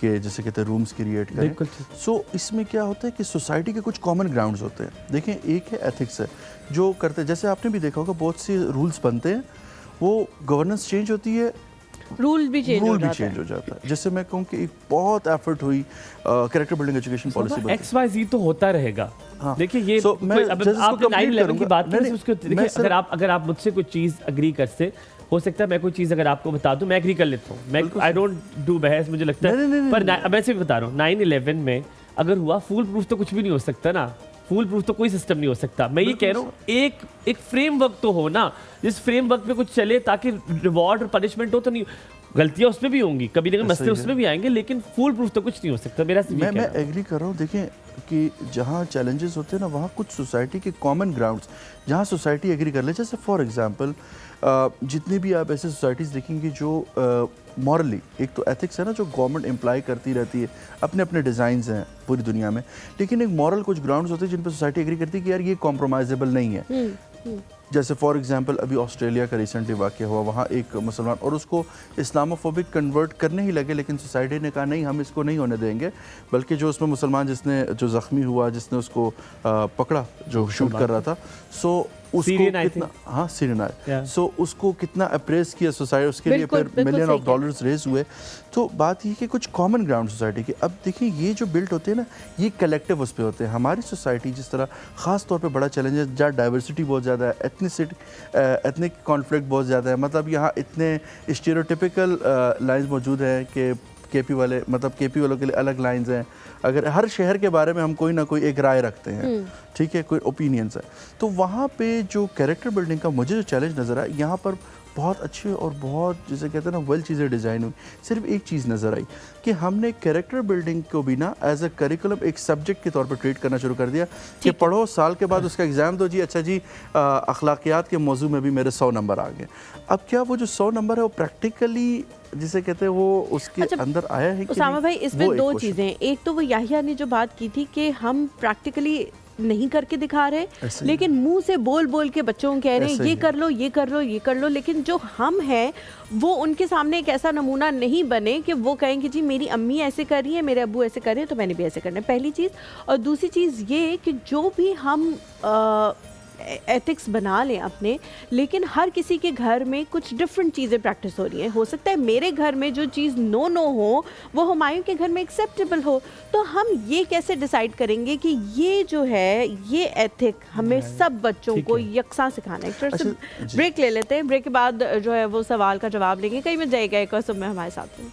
के, जैसे कहते हैं, रूम्स क्रिएट करें। सो इसमें क्या होता है कि सोसाइटी के कुछ कॉमन ग्राउंड्स होते हैं। देखें, एक है एथिक्स है जो करते हैं, जैसे आपने भी देखा होगा बहुत से रूल्स बनते हैं, वो गवर्नेंस चेंज होती है, रूल भी चेंज हो जाता है। जैसे मैं कहूँ कि एक बहुत एफर्ट हुई कैरेक्टर बिल्डिंग एजुकेशन पॉलिसी पर, XYZ तो होता रहेगा। हाँ। देखिए, ये आपने 9/11 की बात करें, उसको देखिए, अगर आप मुझसे कोई चीज़ अग्री करते, हो सकता है मैं कोई चीज़ अगर आपको बता दूं, मैं एग्री कर लेता हूँ, मैं आई डोंट डू बहस, मुझे लगता है, पर अब ऐसे भी बता रहा हूँ, 9/11 में अगर हुआ, फूल प्रूफ तो कुछ भी नहीं हो सकता ना, फूल प्रूफ तो कोई सिस्टम नहीं हो सकता। मैं ये कह रहा हूँ, एक फ्रेमवर्क तो हो ना, जिस फ्रेमवर्क में कुछ चले, ताकि रिवॉर्ड और पनिशमेंट हो। तो नहीं, गलतियाँ उसमें भी होंगी, कभी ना कभी मसले उसमें भी आएंगे, लेकिन फूल प्रूफ तो कुछ नहीं हो सकता। मेरा मैं एग्री कर रहा हूँ। देखें कि जहाँ चैलेंजेस होते हैं ना, वहाँ कुछ सोसाइटी के कॉमन ग्राउंड्स जहाँ सोसाइटी एग्री कर ले, जैसे फॉर एग्जांपल जितनी भी आप ऐसे सोसाइटीज़ देखेंगे जो मॉरली, एक तो एथिक्स है ना जो गवर्नमेंट इम्प्लाई करती रहती है, अपने अपने डिज़ाइंस हैं पूरी दुनिया में, लेकिन एक मॉरल कुछ ग्राउंड्स होते हैं जिन पर सोसाइटी एग्री करती है कि यार ये कॉम्प्रोमाइजेबल नहीं है। जैसे फॉर एग्जांपल अभी ऑस्ट्रेलिया का रिसेंटली वाक़या हुआ, वहाँ एक मुसलमान, और उसको इस्लामोफोबिक कन्वर्ट करने ही लगे, लेकिन सोसाइटी ने कहा नहीं, हम इसको नहीं होने देंगे। बल्कि जो उसमें मुसलमान जिसने जो ज़ख्मी हुआ, जिसने उसको पकड़ा, जो शूट कर रहा था, सो उसको कितना, हाँ, सीरियन, सो उसको कितना अप्रेस किया सोसाइटी, उसके लिए फिर $मिलियन ऑफ डॉलर्स रेज हुए। तो बात ये कि कुछ कॉमन ग्राउंड सोसाइटी के, अब देखिए ये जो बिल्ट होते हैं ना, ये कलेक्टिव उस पे होते हैं। हमारी सोसाइटी जिस तरह ख़ास तौर पे बड़ा चैलेंज है, जहाँ डाइवर्सिटी बहुत ज़्यादा है, एथनिक कॉन्फ्लिक्ट बहुत ज़्यादा है, मतलब यहाँ इतने स्टीरियोटिपिकल लाइन्स मौजूद हैं कि केपी वाले, मतलब केपी वालों के लिए अलग लाइंस हैं, अगर हर शहर के बारे में हम कोई ना कोई एक राय रखते हैं, ठीक है, कोई ओपिनियंस है, तो वहाँ पे जो कैरेक्टर बिल्डिंग का मुझे जो चैलेंज नज़र आया, यहाँ पर बहुत अच्छी और बहुत, जिसे कहते हैं ना, वेल चीज़ें डिज़ाइन हुई। सिर्फ एक चीज़ नज़र आई कि हमने कैरेक्टर बिल्डिंग को भी ना एज अ करिकुलम एक सब्जेक्ट के तौर पर ट्रीट करना शुरू कर दिया कि पढ़ो, साल के बाद उसका एग्ज़ाम दो जी, अच्छा जी अखलाकियात के मौजू में भी मेरे 100 नंबर आ गए। अब क्या वो जो 100 नंबर है वो प्रैक्टिकली, जिसे कहते हैं, वो उसके अंदर आया है कि उसामा भाई, इसमें दो चीज़ें हैं। एक तो वो याहिया ने जो बात की थी कि हम प्रैक्टिकली नहीं करके दिखा रहे, ऐसे ही लेकिन मुंह से बोल बोल के बच्चों को कह रहे हैं ऐसे ही ये है। कर लो, ये कर लो, ये कर लो, लेकिन जो हम हैं वो उनके सामने एक ऐसा नमूना नहीं बने कि वो कहें कि जी मेरी अम्मी ऐसे कर रही है, मेरे अब्बू ऐसे कर रहे हैं तो मैंने भी ऐसे करना है, पहली चीज़। और दूसरी चीज़ ये कि जो भी हम एथिक्स बना लें अपने, लेकिन हर किसी के घर में कुछ डिफरेंट चीज़ें प्रैक्टिस हो रही हैं। हो सकता है मेरे घर में जो चीज़ नो नो हो वो हुमायूं के घर में एक्सेप्टेबल हो, तो हम ये कैसे डिसाइड करेंगे कि ये जो है ये एथिक हमें सब बच्चों को यकसा सिखाना है। अच्छा, जी। ब्रेक ले लेते हैं, ब्रेक के बाद जो है वो सवाल का जवाब लेंगे। कहीं में जाएगा एक और सब में हमारे साथ में।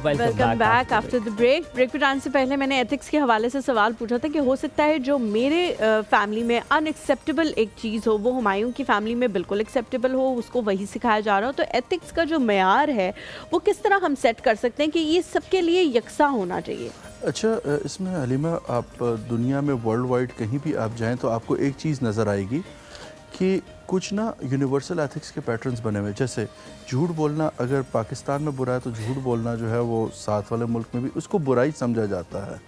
Welcome back after the break. Break पे जाने से पहले मैंने एथिक्स के हवाले से सवाल पूछा था कि हो सकता है जो मेरे फैमिली में अनएक्सेप्टेबल एक चीज़ हो वो हुमायूं की फैमिली में बिल्कुल एक्सेप्टेबल हो, उसको वही सिखाया जा रहा हो। तो एथिक्स का जो मेयार है वो किस तरह हम सेट कर सकते हैं कि ये सबके लिए यकसा होना चाहिए? अच्छा, इसमें हलीमा, आप दुनिया में वर्ल्ड वाइड कहीं भी आप जाएं तो आपको एक चीज़ नज़र आएगी कि कुछ ना यूनिवर्सल एथिक्स के पैटर्न्स बने हुए। जैसे झूठ बोलना, अगर पाकिस्तान में बुरा है तो झूठ बोलना जो है वो साथ वाले मुल्क में भी उसको बुराई समझा जाता है।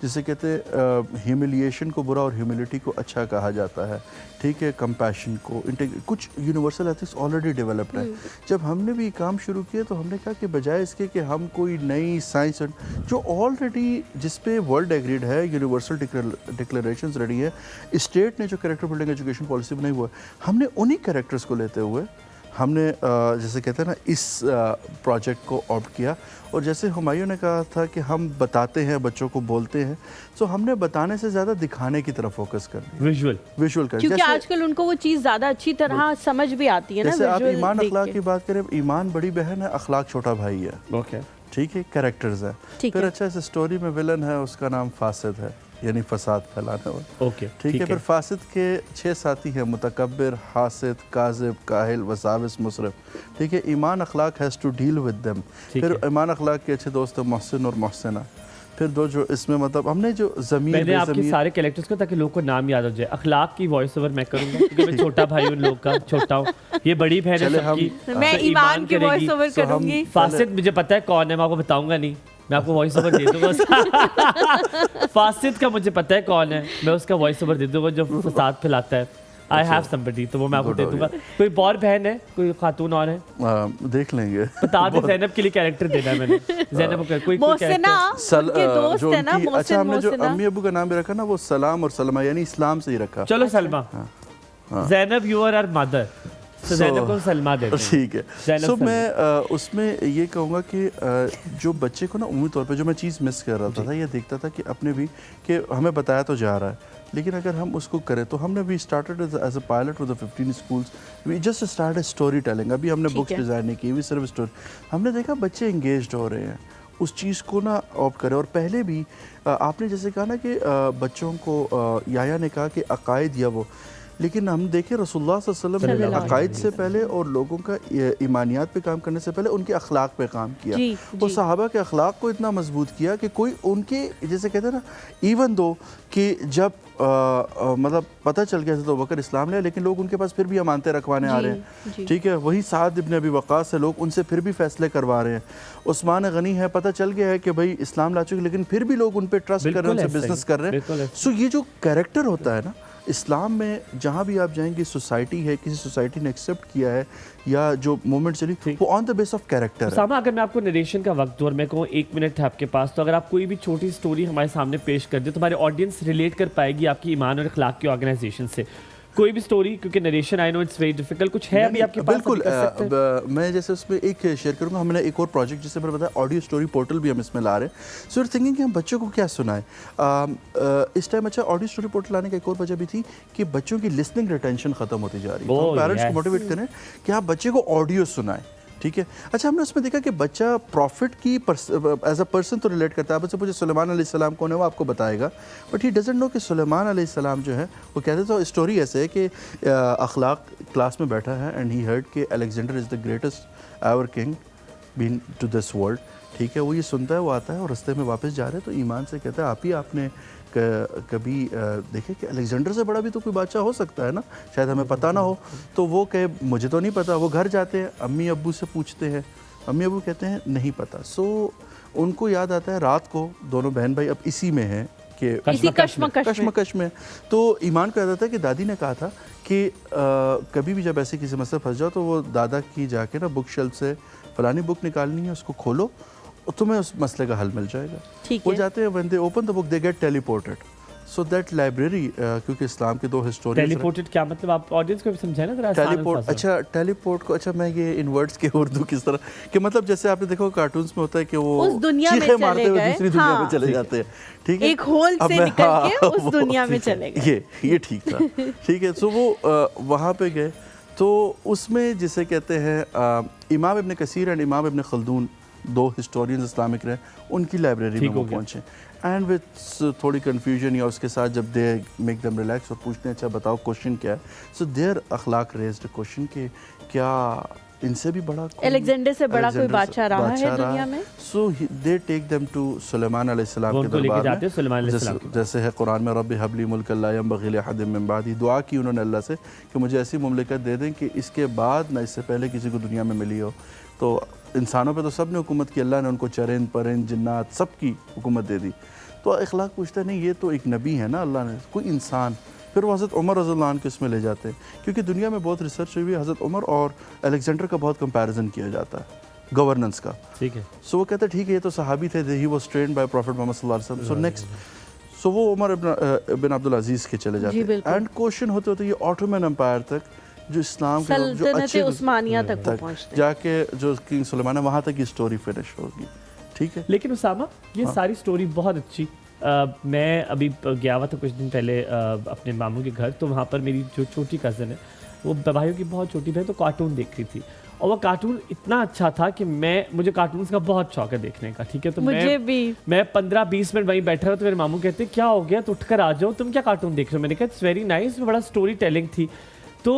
जिसे कहते हैं ह्यूमिलिएशन को बुरा और ह्यूमिलिटी को अच्छा कहा जाता है। ठीक है, कंपैशन को, कुछ यूनिवर्सल एथिक्स ऑलरेडी डेवलप्ड है। जब हमने भी काम शुरू किया तो हमने कहा कि बजाय इसके कि हम कोई नई साइंस जो ऑलरेडी जिस पे वर्ल्ड एग्रीड है, यूनिवर्सल डिक्लेरेशंस रेडी है, स्टेट ने जो कैरेक्टर बिल्डिंग एजुकेशन पॉलिसी बनाई हुआ है, हमने उन्हीं कैरेक्टर्स को लेते हुए हमने जैसे कहते हैं ना इस प्रोजेक्ट को ऑप्ट किया। और जैसे हुमायूं ने कहा था कि हम बताते हैं, बच्चों को बोलते हैं, तो हमने बताने से ज़्यादा दिखाने की तरफ फोकस कर दिया, विजुअल कर, क्योंकि आजकल उनको वो चीज़ ज़्यादा अच्छी तरह समझ भी आती है ना। जैसे आप ईमान अखलाक की बात करें, ईमान बड़ी बहन है, अखलाक छोटा भाई है। ओके, ठीक है, कैरेक्टर्स है। फिर अच्छा, इस स्टोरी में विलन है, उसका नाम फासिद है, यानी फसाद फैलाने वाला। ओके, ठीक है। फिर फासिद के 6 साथी हैं, मुतकब्बिर, हासिद, काजिब, काहिल, वसाविस, मुसरिफ। ठीक है। ईमान अखलाक has to deal with them. फिर ईमान अखलाक के अच्छे दोस्त हैं मोहसिन और मोहसिना। फिर दो जो इसमें मतलब हमने जो ज़मीर, मैंने आपके सारे कैरेक्टर्स को, ताकि लोगों को नाम याद हो जाए। अखलाक की वॉइस ओवर मैं करूंगा क्योंकि मैं छोटा भाई उन लोग का, छोटा हूँ। ये बड़ी बहन है सबकी, मैं ईमान की वॉइस ओवर करूंगी। फासिद मुझे पता है कौन है, मैं आपको बताऊंगा नहीं, मैं आपको वॉइस ओवर दे दूंगा। फासिद का मुझे पता है कौन है, मैं उसका वॉइस ओवर दे दूंगा जो फसाद फैलाता है। आई हैव समबडी, तो वो मैं आपको दे दूंगा। कोई और बहन है, कोई खातून और है, देख लेंगे। बता दे। ज़ैनब के लिए कैरेक्टर देना है मैंने। ज़ैनब का कोई मोहसिना उनके दोस्त है ना, मोहसिन। अच्छा, हमने जो अम्मी अबू का नाम भी रखा ना, वो सलाम और सलमा यानी इस्लाम से ही रखा। चलो Salma, Zainab you are our mother, तो ज़ैनब को सलमा देते हैं। ठीक है। सो मैं उसमें ये कहूँगा कि जो बच्चे को ना उम्मीद तौर पे जो मैं चीज़ मिस कर रहा था, ये देखता था कि अपने भी कि हमें बताया तो जा रहा है, लेकिन अगर हम उसको करें तो हमने we started as a pilot with 15 schools, we just started story telling. अभी हमने बुक्स डिज़ाइन नहीं की, भी सिर्फ स्टोरी। हमने देखा बच्चे इंगेज्ड हो रहे हैं, उस चीज़ को ना ऑप्ट करें। और पहले भी आपने जैसे कहा ना कि बच्चों को याया ने कहा कि अकायद या वो, लेकिन हम देखें रसूलुल्लाह सल्लल्लाहु अलैहि वसल्लम ने अकायद से पहले और लोगों का ईमानियात पे काम करने से पहले उनके अखलाक पे काम किया। और सहाबा के अखलाक को इतना मजबूत किया कि कोई उनके जैसे कहते हैं ना, इवन दो कि जब मतलब पता चल गया था तो बकर इस्लाम ले, लेकिन लोग उनके पास फिर भी अमानतें रखवाने आ रहे हैं। ठीक है। वही साद इब्न अबी वक़ास से लोग उनसे फिर भी फैसले करवा रहे हैं। उस्मान गनी है, पता चल गया है कि भाई इस्लाम ला चुके, लेकिन फिर भी लोग उन पर ट्रस्ट कर रहे हैं, उनसे बिजनेस कर रहे हैं। सो ये जो कैरेक्टर होता है ना इस्लाम में, जहाँ भी आप जाएंगे सोसाइटी है, किसी सोसाइटी ने एक्सेप्ट किया है या जो मूवमेंट चली वो on the base of character है। सामा, अगर मैं आपको नरेशन का वक्त दूँ और मैं कहूँ 1 मिनट है आपके पास, तो अगर आप कोई भी छोटी स्टोरी हमारे सामने पेश कर दे तो हमारे ऑडियंस रिलेट कर पाएगी आपकी ईमान और अखलाक की ऑर्गेनाइजेशन से। कोई भी स्टोरी, क्योंकि narration I know it's very difficult, कुछ है अभी आपके पास? बिल्कुल। मैं जैसे उसमें एक शेयर करूंगा। हमने एक और प्रोजेक्ट जिसे मैंने बताया, ऑडियो स्टोरी पोर्टल भी हम इसमें ला रहे हैं। सो थिंकिंग कि हम बच्चों को क्या सुनाएं इस टाइम। अच्छा, ऑडियो स्टोरी पोर्टल लाने का एक और वजह भी थी कि बच्चों की लिसनिंग रिटेंशन खत्म होती जा रही है, तो पेरेंट्स को मोटिवेट करें कि आप बच्चे को ऑडियो सुनाएं। ठीक है। अच्छा, हमने उसमें देखा कि बच्चा प्रॉफिट की एज अ पर्सन तो रिलेट करता है। बच्चे मुझे सुलेमान अलैहिस्सलाम कौन है वो आपको बताएगा, बट ही डजंट नो कि सुलेमान अलैहिस्सलाम जो है वो कहते तो स्टोरी ऐसे है कि अखलाक क्लास में बैठा है एंड ही हर्ड कि Alexander is the greatest ever king been to this world, ठीक है। वो ये सुनता है, वो आता है और रास्ते में वापस जा रहे हैं तो ईमान से कहता है आप ही आपने कभी देखे कि अलेक्जेंडर से बड़ा भी तो कोई बादशाह हो सकता है ना, शायद हमें पता ना हो। तो वो कहे मुझे तो नहीं पता। वो घर जाते हैं, अम्मी अब्बू से पूछते हैं, अम्मी अब्बू कहते हैं नहीं पता। सो उनको याद आता है रात को दोनों बहन भाई अब इसी में हैं कि इसी कश्मकश में। तो ईमान को याद आता है कि दादी ने कहा था कि कभी भी जब ऐसे किसी मसले फंस जाओ तो वो दादा की जाके ना बुक शेल्फ से फलानी बुक निकालनी है, उसको खोलो और तुम्हें उस मसले का हल मिल जाएगा। वो जाते हैं, when they open the book they get teleported. So that library, क्योंकि इस्लाम के 2 हिस्टोरियंस। टेलीपोर्टेड क्या मतलब, आप ऑडियंस को भी समझाएं ना जरा। टेलीपोर्ट, अच्छा टेलीपोर्ट को, अच्छा मैं ये इन वर्ड्स के उर्दू किस तरह कि मतलब जैसे आपने देखो कार्टून्स में होता है कि वो उस दुनिया में चीखे मारते हुए चले दूसरी गए। दुनिया हाँ। में चले जाते हैं, ठीक है। एक होल अब से मैं- निकल के उस वो दुनिया में ठीक है, चले गए। ये ठीक था, ठीक है। सो वो वहाँ पे गए तो उसमें जिसे कहते हैं इमाम इब्न कसीर एंड इमाम इब्न खल्दून, 2 हिस्टोरियंस इस्लामिक रहे, उनकी लाइब्रेरी में वो पहुँचे एंड विद थोड़ी कन्फ्यूजन या उसके साथ जब दे मेक देम रिलैक्स और पूछते हैं अच्छा बताओ क्वेश्चन क्या है। So there Akhlaq raised question कि क्या इनसे भी बड़ा अलेक्जेंडर से बड़ा कोई बादशाह रहा है दुनिया में। So they take them to Suleman अलैहिस्सलाम के दरबार में, जैसे है कुरान में रब्बी हबली मुल्कन ला यंबग़ी लिअहदिन मिन बादी। दुआ की उन्होंने अल्लाह से कि मुझे ऐसी मुमलिकत दे दें कि इसके बाद ना इससे पहले किसी को दुनिया में मिली हो। तो इंसानों पे तो सब ने हुकूमत की, अल्लाह ने उनको चरिंद परिंद जिन्नात सब की हुकूमत दे दी। तो अखलाक पूछता है नहीं ये तो एक नबी है ना, अल्लाह ने कोई इंसान। फिर वो हज़रत उमर रज़ियल्लाहु अन्हु को इसमें ले जाते हैं क्योंकि दुनिया में बहुत रिसर्च हुई है, हज़रत उमर और अलेक्जेंडर का बहुत कंपैरिजन किया जाता है गवर्नेंस का, ठीक है। सो वो कहते हैं ठीक है ये तो सहाबी थे, he was trained by prophet Mohammad सल्लल्लाहु अलैहि वसल्लम। सो नेक्स्ट सो वो उमर इब्न अब्दुल अजीज़ के चले जाते हैं एंड क्वेश्चन होते होते ये ऑटोमन एम्पायर तक, जो इस्लाम के जो अच्छे उस्मानिया तक पहुंचते जाके जो किंग सुलेमान है वहाँ तक ये स्टोरी फिनिश होगी, ठीक है। लेकिन उसामा ये सारी स्टोरी बहुत अच्छी। मैं अभी गया हुआ था कुछ दिन पहले अपने मामू के घर, तो वहाँ पर मेरी जो छोटी कज़न है वो भाइयों की बहुत छोटी बहन तो कार्टून देख रही थी और वो कार्टून इतना अच्छा था कि मुझे कार्टून्स का बहुत शौक है देखने का, ठीक है। तो मैं 15-20 मिनट वहीं बैठा रहा तो मेरे मामू कहते क्या हो गया, तो उठकर आ जाओ, तुम क्या कार्टून देख रहे हो। मैंने कहा इट्स वेरी नाइस, बड़ा स्टोरी टेलिंग थी। तो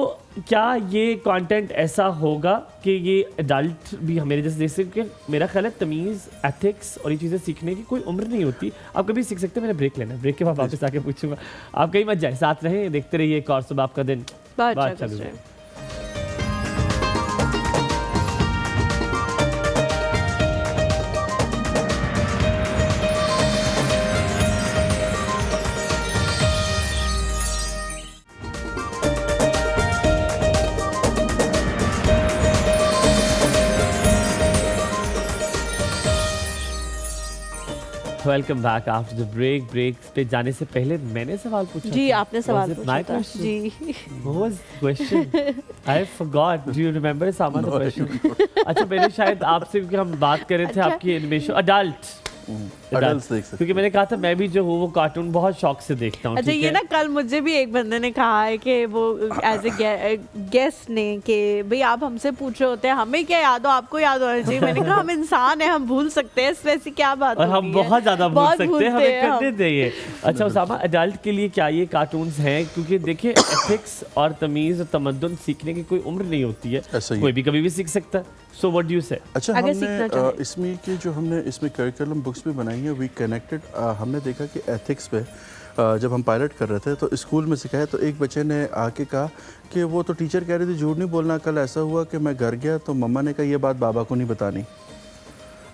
क्या ये कंटेंट ऐसा होगा कि ये एडल्ट भी मेरे जैसे देख सकते हैं? मेरा ख्याल है तमीज़, एथिक्स और ये चीज़ें सीखने की कोई उम्र नहीं होती, आप कभी सीख सकते हैं। मैंने ब्रेक लेना है, ब्रेक के बाद वापस आके पूछूंगा। आप कहीं मत जाए, साथ रहें, देखते रहिए एक और सुबह आपका दिन बात चालू है। Welcome back after the break. Break पे जाने से पहले मैंने सवाल पूछा जी, था। आपने सवाल पूछा था जी। What was the question? I forgot. Do you remember Sama the question? अच्छा मैंने शायद आपसे, क्योंकि हम बात कर रहे थे आपकी एनिमेशन अडल्ट एडल्ट्स देख सकते, क्योंकि मैंने कहा था मैं भी जो हूँ वो कार्टून बहुत शौक से देखता हूँ। अच्छा ये ना कल मुझे भी एक बंदे ने कहा है कि वो एज ए गेस्ट ने कि भाई आप हमसे पूछ रहे होते हैं हमें क्या याद हो, आपको याद होना चाहिए। मैंने कहा हम इंसान हैं, हम भूल सकते हैं, इसमें ऐसी क्या बात और हम बहुत ज़्यादा भूल सकते हैं, हमें करने चाहिए। अच्छा उसामा, एडल्ट के लिए क्या ये कार्टून्स हैं? क्योंकि देखिए एथिक्स और तमीज़ और तमद्दुन सीखने की कोई उम्र नहीं होती है, कोई भी कभी भी सीख सकता है। सो व्हाट डू यू से? अच्छा हमने इसमें की जो हमने इसमें करिकुलम बुक्स भी बनाई हैं, वी कनेक्टेड। हमने देखा कि एथिक्स पे जब हम पायलट कर रहे थे तो स्कूल में सिखाया, तो एक बच्चे ने आके कहा कि वो तो टीचर कह रही थी झूठ नहीं बोलना, कल ऐसा हुआ कि मैं घर गया तो मम्मा ने कहा ये बात बाबा को नहीं बतानी।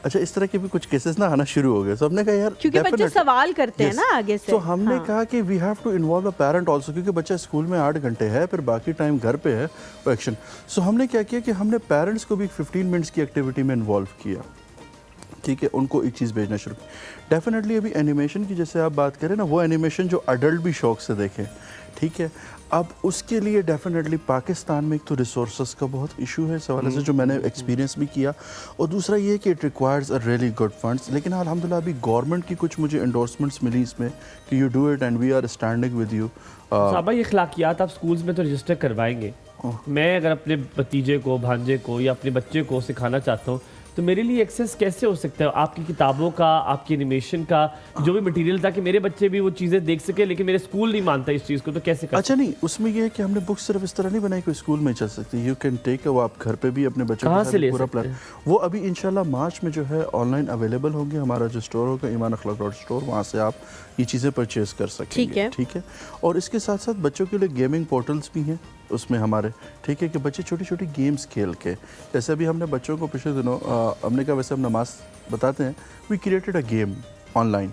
अच्छा इस तरह के भी कुछ केसेस ना आना शुरू हो गए। तो हमने कहा यार क्योंकि बच्चे सवाल करते हैं ना आगे से, तो हमने कहा कि we have to involve a parent also, क्योंकि बच्चा स्कूल में 8 घंटे है, फिर बाकी टाइम घर पे है वो एक्शन। सो हमने क्या किया कि हमने पेरेंट्स को भी 15 मिनट्स की एक्टिविटी में इन्वॉल्व किया, ठीक है, उनको एक चीज़ भेजना शुरू। डेफिनेटली अभी एनिमेशन की जैसे आप बात करें ना, वो एनिमेशन जो अडल्ट भी शौक से देखें, ठीक है। अब उसके लिए डेफिनेटली पाकिस्तान में एक तो रिसोर्सेज का बहुत इशू है इस हवाले से, जो मैंने एक्सपीरियंस भी किया, और दूसरा ये कि it requires a really good funds. लेकिन अल्हम्दुलिल्लाह अभी गवर्नमेंट की कुछ मुझे एंडोर्समेंट्स मिली इसमें कि you do it and we are standing with you. साहब ये अखलाकियात आप स्कूल्स में तो रजिस्टर करवाएंगे। मैं अगर अपने भतीजे को, भांजे को या अपने बच्चे को सिखाना चाहता हूँ तो मेरे लिए एक्सेस कैसे हो सकता है आपकी किताबों का, आपकी एनिमेशन का, जो भी मटेरियल, ताकि मेरे बच्चे भी वो चीज़ें देख सके, लेकिन मेरे स्कूल नहीं मानता इस चीज़ को, तो कैसे कर? अच्छा नहीं, उसमें ये है कि हमने बुक सिर्फ इस तरह नहीं बनाई कोई स्कूल में चल सकती। यू कैन टेक, वो आप घर पे भी अपने बच्चों कहाँ के से साथ ले पूरा सकते प्लान, हैं? वो अभी इंशाल्लाह मार्च में जो है ऑनलाइन अवेलेबल होंगे। हमारा जो स्टोर होगा imanakhlaq.store, वहाँ से आप ये चीज़ें परचेज कर सकेंगे। ठीक है। और इसके साथ साथ बच्चों के लिए गेमिंग पोर्टल्स भी हैं उसमें हमारे, ठीक है, कि बच्चे छोटी छोटी गेम्स खेल के, जैसे अभी हमने बच्चों को पिछले दिनों हमने कहा वैसे हम नमाज बताते हैं, we created a game online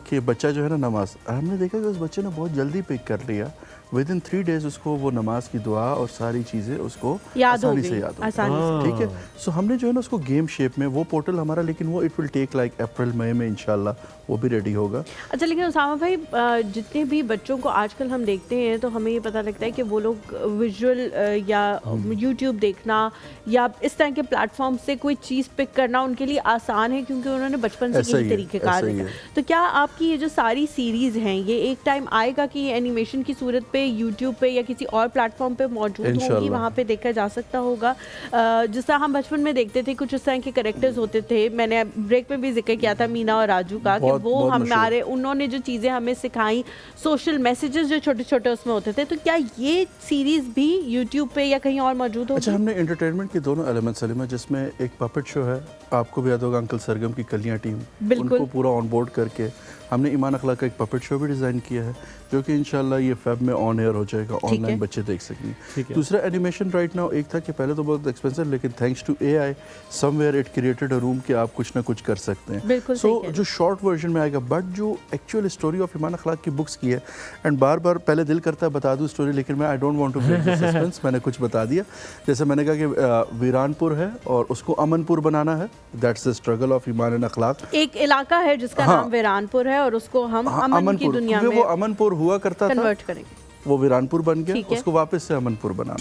कि बच्चा जो है ना नमाज, हमने देखा कि उस बच्चे ने बहुत जल्दी पिक कर लिया। विद इन 3 days उसको वो नमाज की दुआ और सारी चीज़ें उसको आसानी से याद हो, ठीक है। सो हमने जो है ना उसको गेम शेप में वो पोर्टल हमारा, लेकिन वो इट विल टेक लाइक अप्रैल मई में इंशाल्लाह वो भी रेडी होगा। अच्छा, लेकिन उसामा भाई, जितने भी बच्चों को आजकल हम देखते हैं तो हमें ये पता लगता है कि वो लोग विजुअल या यूट्यूब देखना या इस तरह के प्लेटफॉर्म से कोई चीज़ पिक करना उनके लिए आसान है, क्योंकि उन्होंने बचपन से यही तरीक़ेकार देखा। तो क्या आपकी ये जो सारी सीरीज़ हैं, ये एक टाइम आएगा कि एनिमेशन की सूरत पे यूट्यूब पे या किसी और प्लेटफॉर्म पे मौजूद होंगी, वहाँ पे देखा जा सकता होगा? जिस तरह हम बचपन में देखते थे, कुछ इस तरह के कैरेक्टर्स होते थे, मैंने ब्रेक में भी जिक्र किया था मीना और राजू का, कि वो हमारे, उन्होंने जो चीज़ें हमें सिखाई, सोशल मैसेजेस जो छोटे छोटे उसमें होते थे, तो क्या ये सीरीज़ भी यूट्यूब पे या कहीं और मौजूद होगी? अच्छा, हमने एंटरटेनमेंट के दोनों एलिमेंट्स सलीमा, जिसमें एक पपेट शो है, आपको भी याद होगा अंकल सरगम की कलियां टीम, उनको पूरा ऑन बोर्ड करके हमने ईमान अखलाक का एक पपेट शो भी डिज़ाइन किया है, जो कि इंशाल्लाह ये फेब में ऑन एयर हो जाएगा, ऑनलाइन बच्चे देख सकेंगे। दूसरा एनिमेशन राइट नाउ, एक था कि पहले तो बहुत एक्सपेंसिव, लेकिन thanks to AI somewhere it created a room कि आप कुछ ना कुछ कर सकते हैं। सो जो शॉर्ट वर्जन में आएगा, बट जो एक्चुअल स्टोरी ऑफ ईमान अखलाक की बुक्स की है, एंड बार बार पहले दिल करता है बता दूँ स्टोरी, लेकिन मैं I don't want to break the suspense, मैंने कुछ बता दिया। जैसे मैंने कहा कि वीरानपुर है और उसको अमनपुर बनाना है, दैट्स द स्ट्रगल ऑफ ईमान अखलाक। एक इलाका है जिसका नाम वीरानपुर है और उसको हम अमन की दुनिया में, वो अमनपुर हुआ करता था, कन्वर्ट करेंगे, वो वीरानपुर बन गया, उसको वापस से अमनपुर बनाना।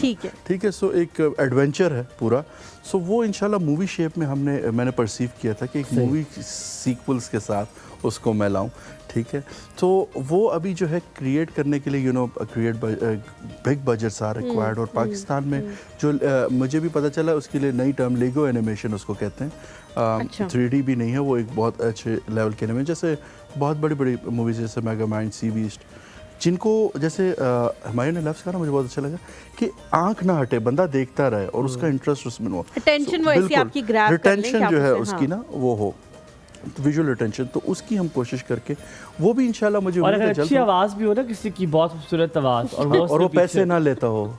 ठीक है। सो एक एडवेंचर है पूरा। सो वो इंशाल्लाह मूवी शेप में मैंने परसीव किया था कि एक मूवी सीक्वल्स के साथ उसको मैं लाऊं, ठीक है। तो वो अभी जो है क्रिएट करने के लिए create big budgets are required, और पाकिस्तान में जो मुझे भी पता चला उसके लिए नई टर्म लेगो एनिमेशन उसको कहते हैं। 3D भी नहीं है, वो एक बहुत अच्छे लेवल के एनिमेशन, जैसे बहुत बड़ी बड़ी मूवीज जैसे मेगामाइंड, सी बीस्ट, जिनको जैसे हमारे ने लफ्ज़ कहा ना, मुझे बहुत अच्छा लगा कि आंख ना हटे, बंदा देखता रहे और उसका इंटरेस्ट उसमें हो, अटेंशन वो ऐसी आपकी ग्रैब कर ले, रिटेंशन जो है उसकी ना वो हो, विजुअल रिटेंशन, तो उसकी हम कोशिश करके वो भी इंशाल्लाह मुझे और अगर अच्छी आवाज़ भी हो ना किसी की, बहुत खूबसूरत आवाज़, और वो पैसे ना लेता हो,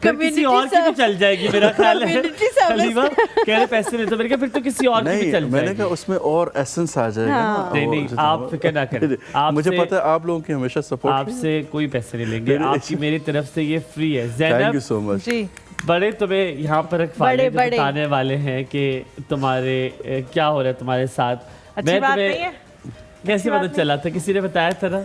किसी और की भी चल जाएगी मेरा ख्याल है। खलीफा कह रहे पैसे नहीं, तो मैंने कहा फिर तो किसी और की भी चल जाएगी। मैंने कहा उसमें और एसेंस आ जाएगा। नहीं, आप फिक्र ना करें, मुझे पता है आप लोगों की हमेशा सपोर्ट, आपसे कोई पैसे नहीं लेंगे, आपकी मेरी तरफ से ये फ्री है। थैंक यू सो मच जी। बड़े तुम्हें यहाँ पर बताने वाले हैं कि तुम्हारे क्या हो रहा है तुम्हारे साथ। अच्छी बात नहीं है, कैसे पता चला था, किसी ने बताया था ना?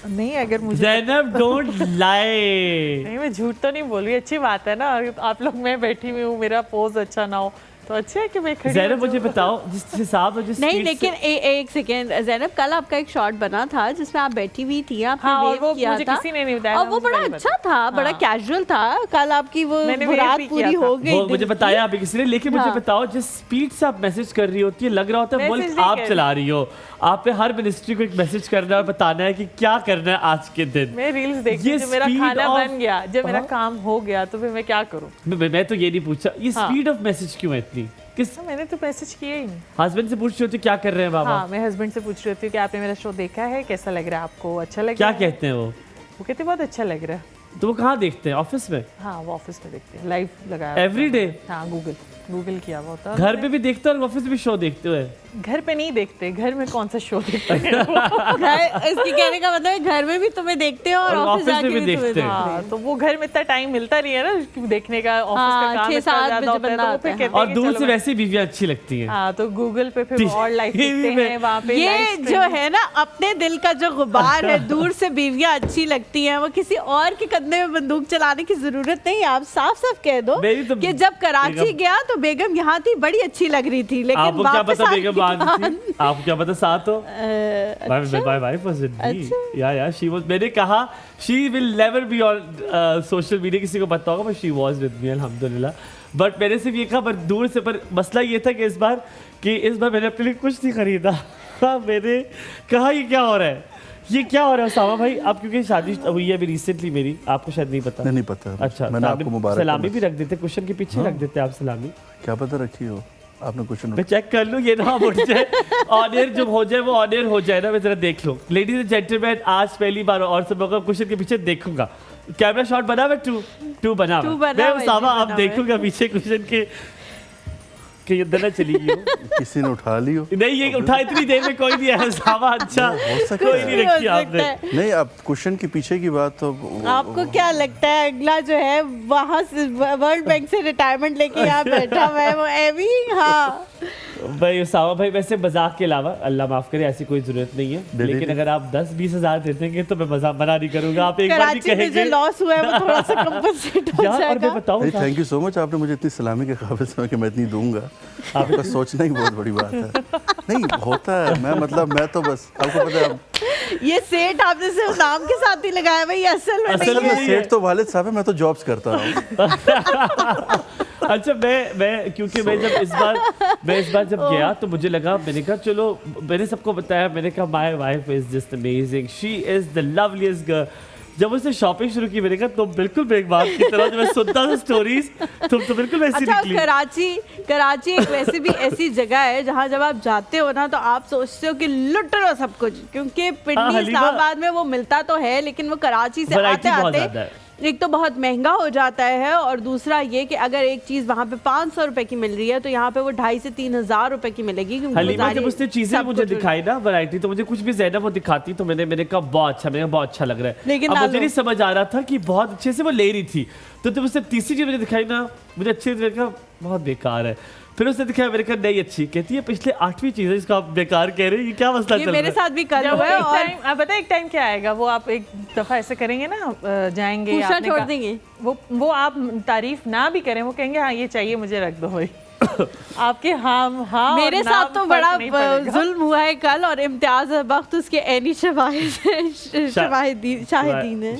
नहीं, अगर मुझे ज़ैनब डोंट लाई, नहीं मैं झूठ तो नहीं बोल रही, अच्छी बात है ना, आप लोग, मैं बैठी हुई हूँ, मेरा पोज अच्छा ना हो तो अच्छा है कि मैं खड़ी। ज़ैनब मुझे बताओ जिस हिसाब और जिस नहीं, लेकिन एक सेकेंड ज़ैनब, कल आपका एक शॉट बना था जिसमें आप बैठी हुई थी, आपने वेव किया था, किसी ने नहीं बताया, और वो बड़ा अच्छा था, बड़ा कैजुअल था। कल आपकी वो रात पूरी हो गई, मुझे बताया अभी किसी ने, लेकिन मुझे बताओ जिस स्पीड से आप मैसेज कर रही होती है, लग रहा होता है मुल्क आप चला रही हो, आप पे हर मिनिस्ट्री को एक मैसेज करना है और बताना है कि क्या करना है आज के दिन। मैं रील्स देखती हूँ, मेरा खाना बन गया, जब मेरा काम हो गया तो फिर मैं क्या करूँ? मैं तो ये नहीं पूछा, ये स्पीड ऑफ मैसेज क्यों है इतनी? मैंने तो मैसेज किया ही नहीं। हस्बैंड से पूछ रही होती क्या कर रहे हैं बाबा? हाँ, मैं हस्बैंड से पूछ रही होती हूँ कि आपने मेरा शो देखा है, कैसा लग रहा है आपको, अच्छा लग क्या रहा है? कहते हैं वो कहते बहुत अच्छा लग रहा है। तो वो कहाँ देखते हैं? ऑफिस में? हाँ, वो ऑफिस में देखते हैं, लाइव लगाया एवरी डे। हाँ, गूगल किया हुआ होता है। घर पे भी देखते हो और ऑफिस में भी शो देखते हो? घर पे नहीं देखते, घर में कौन सा शो देखते हैं? इसकी कहने का मतलब है घर में भी तुम्हें देखते हो और ऑफिस जाके भी देखते हो। हाँ, तो वो घर में इतना टाइम मिलता नहीं है ना देखने का, ऑफिस का काम इतना ज्यादा होता है, तो वो फिर कहते हैं और दूर से वैसे बीवियां अच्छी लगती हैं। हाँ, तो गूगल पे फिर और लाइव देखते हैं, वहाँ पे ये जो है ना अपने दिल का जो गुबार है, दूर से बीवियां अच्छी लगती हैं, वो किसी और के कंधे में बंदूक चलाने की जरूरत नहीं है। आप साफ साफ कह दो कि जब कराची गया तो बेगम यहाँ थी, बड़ी अच्छी लग रही थी, लेकिन आपको क्या वापस पता आने बेगम के वहाँ बाद- थी? आपको क्या पता साथ हो? My wife was with me. Yeah, she was. मैंने कहा she will never be on social media, किसी को पता होगा, but she was with me, अल्हम्दुलिल्लाह. बट मैंने सिर्फ ये कहा, पर दूर से, पर मसला ये था कि इस बार मैंने अपने लिए कुछ नहीं खरीदा. मैंने कहा ये क्या हो रहा है, ये क्या हो रहा है उसामा भाई? अब क्योंकि शादी हुई है अभी रिसेंटली मेरी, आपको शायद नहीं पता. नहीं पता. अच्छा, मैंने तो आपको मुबारक. सलामी भी रख देते, कुशन के पीछे रख देते आप सलामी. क्या पता रखी हो आपने कुछ. मैं चेक कर लूँ, ये ना उठ जाए. ऑन एयर जब हो जाए, वो ऑन एयर हो जाए ना, मैं जरा देख लूँ. लेडीज एंड जेंटलमैन, आज पहली बार और सब लोगों कुशन के पीछे देखूंगा. कैमरा शॉट बना हुआ, टू बना हुआ. मैं उसामा आप देखूंगा पीछे कुशन के कि ये अंदर ना चली गई हो. किसी ने उठा ली हो. नहीं, ये उठा इतनी देर में कोई नहीं है उसामा. अच्छा, हो सकता कोई है. नहीं रखी आपने. नहीं, अब कुशन के पीछे की बात तो आपको क्या लगता है अगला जो है वहाँ से वर्ल्ड बैंक से रिटायरमेंट लेके यहाँ बैठा हुआ है वो एवी? हाँ भाई उसामा भाई, वैसे मजाक के अलावा अल्लाह माफ करे ऐसी कोई जरूरत नहीं है. लेकिन अगर आप 10-20 हज़ार दे देंगे तो मैं मना नहीं करूंगा. आप एक बार भी कराची में जो कहेंगे लॉस हुआ है वो थोड़ा सा कंपनसेट हो यार. और मैं जाएगा. बताऊं, थैंक यू सो मच. आपने मुझे इतनी सलामी के काबिल समझा कि मैं इतनी दूंगा. आपका सोचना ही बहुत बड़ी बात है. नहीं होता है. मैं तो बस आपको पता है. ये सेठ आपने सिर्फ नाम के साथ ही लगाया भाई, असल में असल नहीं में है. सेठ तो वालिद साहब है. मैं तो जॉब्स करता हूँ. अच्छा, मैं क्योंकि मैं इस बार जब गया तो मुझे लगा, मैंने कहा चलो, मैंने सबको बताया, मैंने कहा my wife is just amazing, she is the loveliest girl. जब उसने शॉपिंग शुरू की, मैंने कहा तुम बिल्कुल बेगबान की तरह, जब मैं सुनता था स्टोरीज, तुम तो बिल्कुल वैसी अच्छा, निकली. कराची एक वैसे भी ऐसी जगह है जहाँ जब आप जाते हो ना तो आप सोचते हो कि लुट लो सब कुछ, क्योंकि पिंडी हलीमा, इस्लामाबाद में वो मिलता तो है, लेकिन वो कराची से वैरायटी आते बहुत आते ज्यादा है. एक तो बहुत महंगा हो जाता है, और दूसरा ये कि अगर एक चीज वहाँ पे 500 रुपए की मिल रही है तो यहाँ पे वो 2,500 से 3,000 रुपए की मिलेगी. क्योंकि हलीमा वो जब उसने चीजें सब मुझे कुछ- दिखाई ना, वैरायटी, तो मुझे कुछ भी ज़्यादा वो दिखाती तो मैंने कहा बहुत अच्छा, मैंने कहा बहुत अच्छा लग रहा है. लेकिन अब ना मुझे लो. नहीं समझ आ रहा था कि बहुत अच्छे से वो ले रही थी, तो जब उसने तीसरी चीज मुझे दिखाई ना, मुझे अच्छे से कहा बहुत बेकार है. फिर उसने दिखाया, मेरे कहा नहीं अच्छी. कहती है पिछले 8वीं चीज है इसको आप बेकार कह रहे हैं, ये क्या मसला ये चल रहा मेरे है? साथ भी कल जब हुआ है. एक और टाइम, आप पता है एक टाइम क्या आएगा, वो आप एक दफा ऐसे करेंगे ना, जाएंगे पूछना आपने छोड़ कहा- देंगे. वो आप तारीफ ना भी करें, वो कहेंगे हाँ ये चाहिए मुझे, रख दो भाई. आपके हाँ मेरे और ना साथ तो फर्क बड़ा नहीं पड़ेगा. जुल्म हुआ है कल, और इम्तियाज बख्त उसके एनी शाहिदीन है.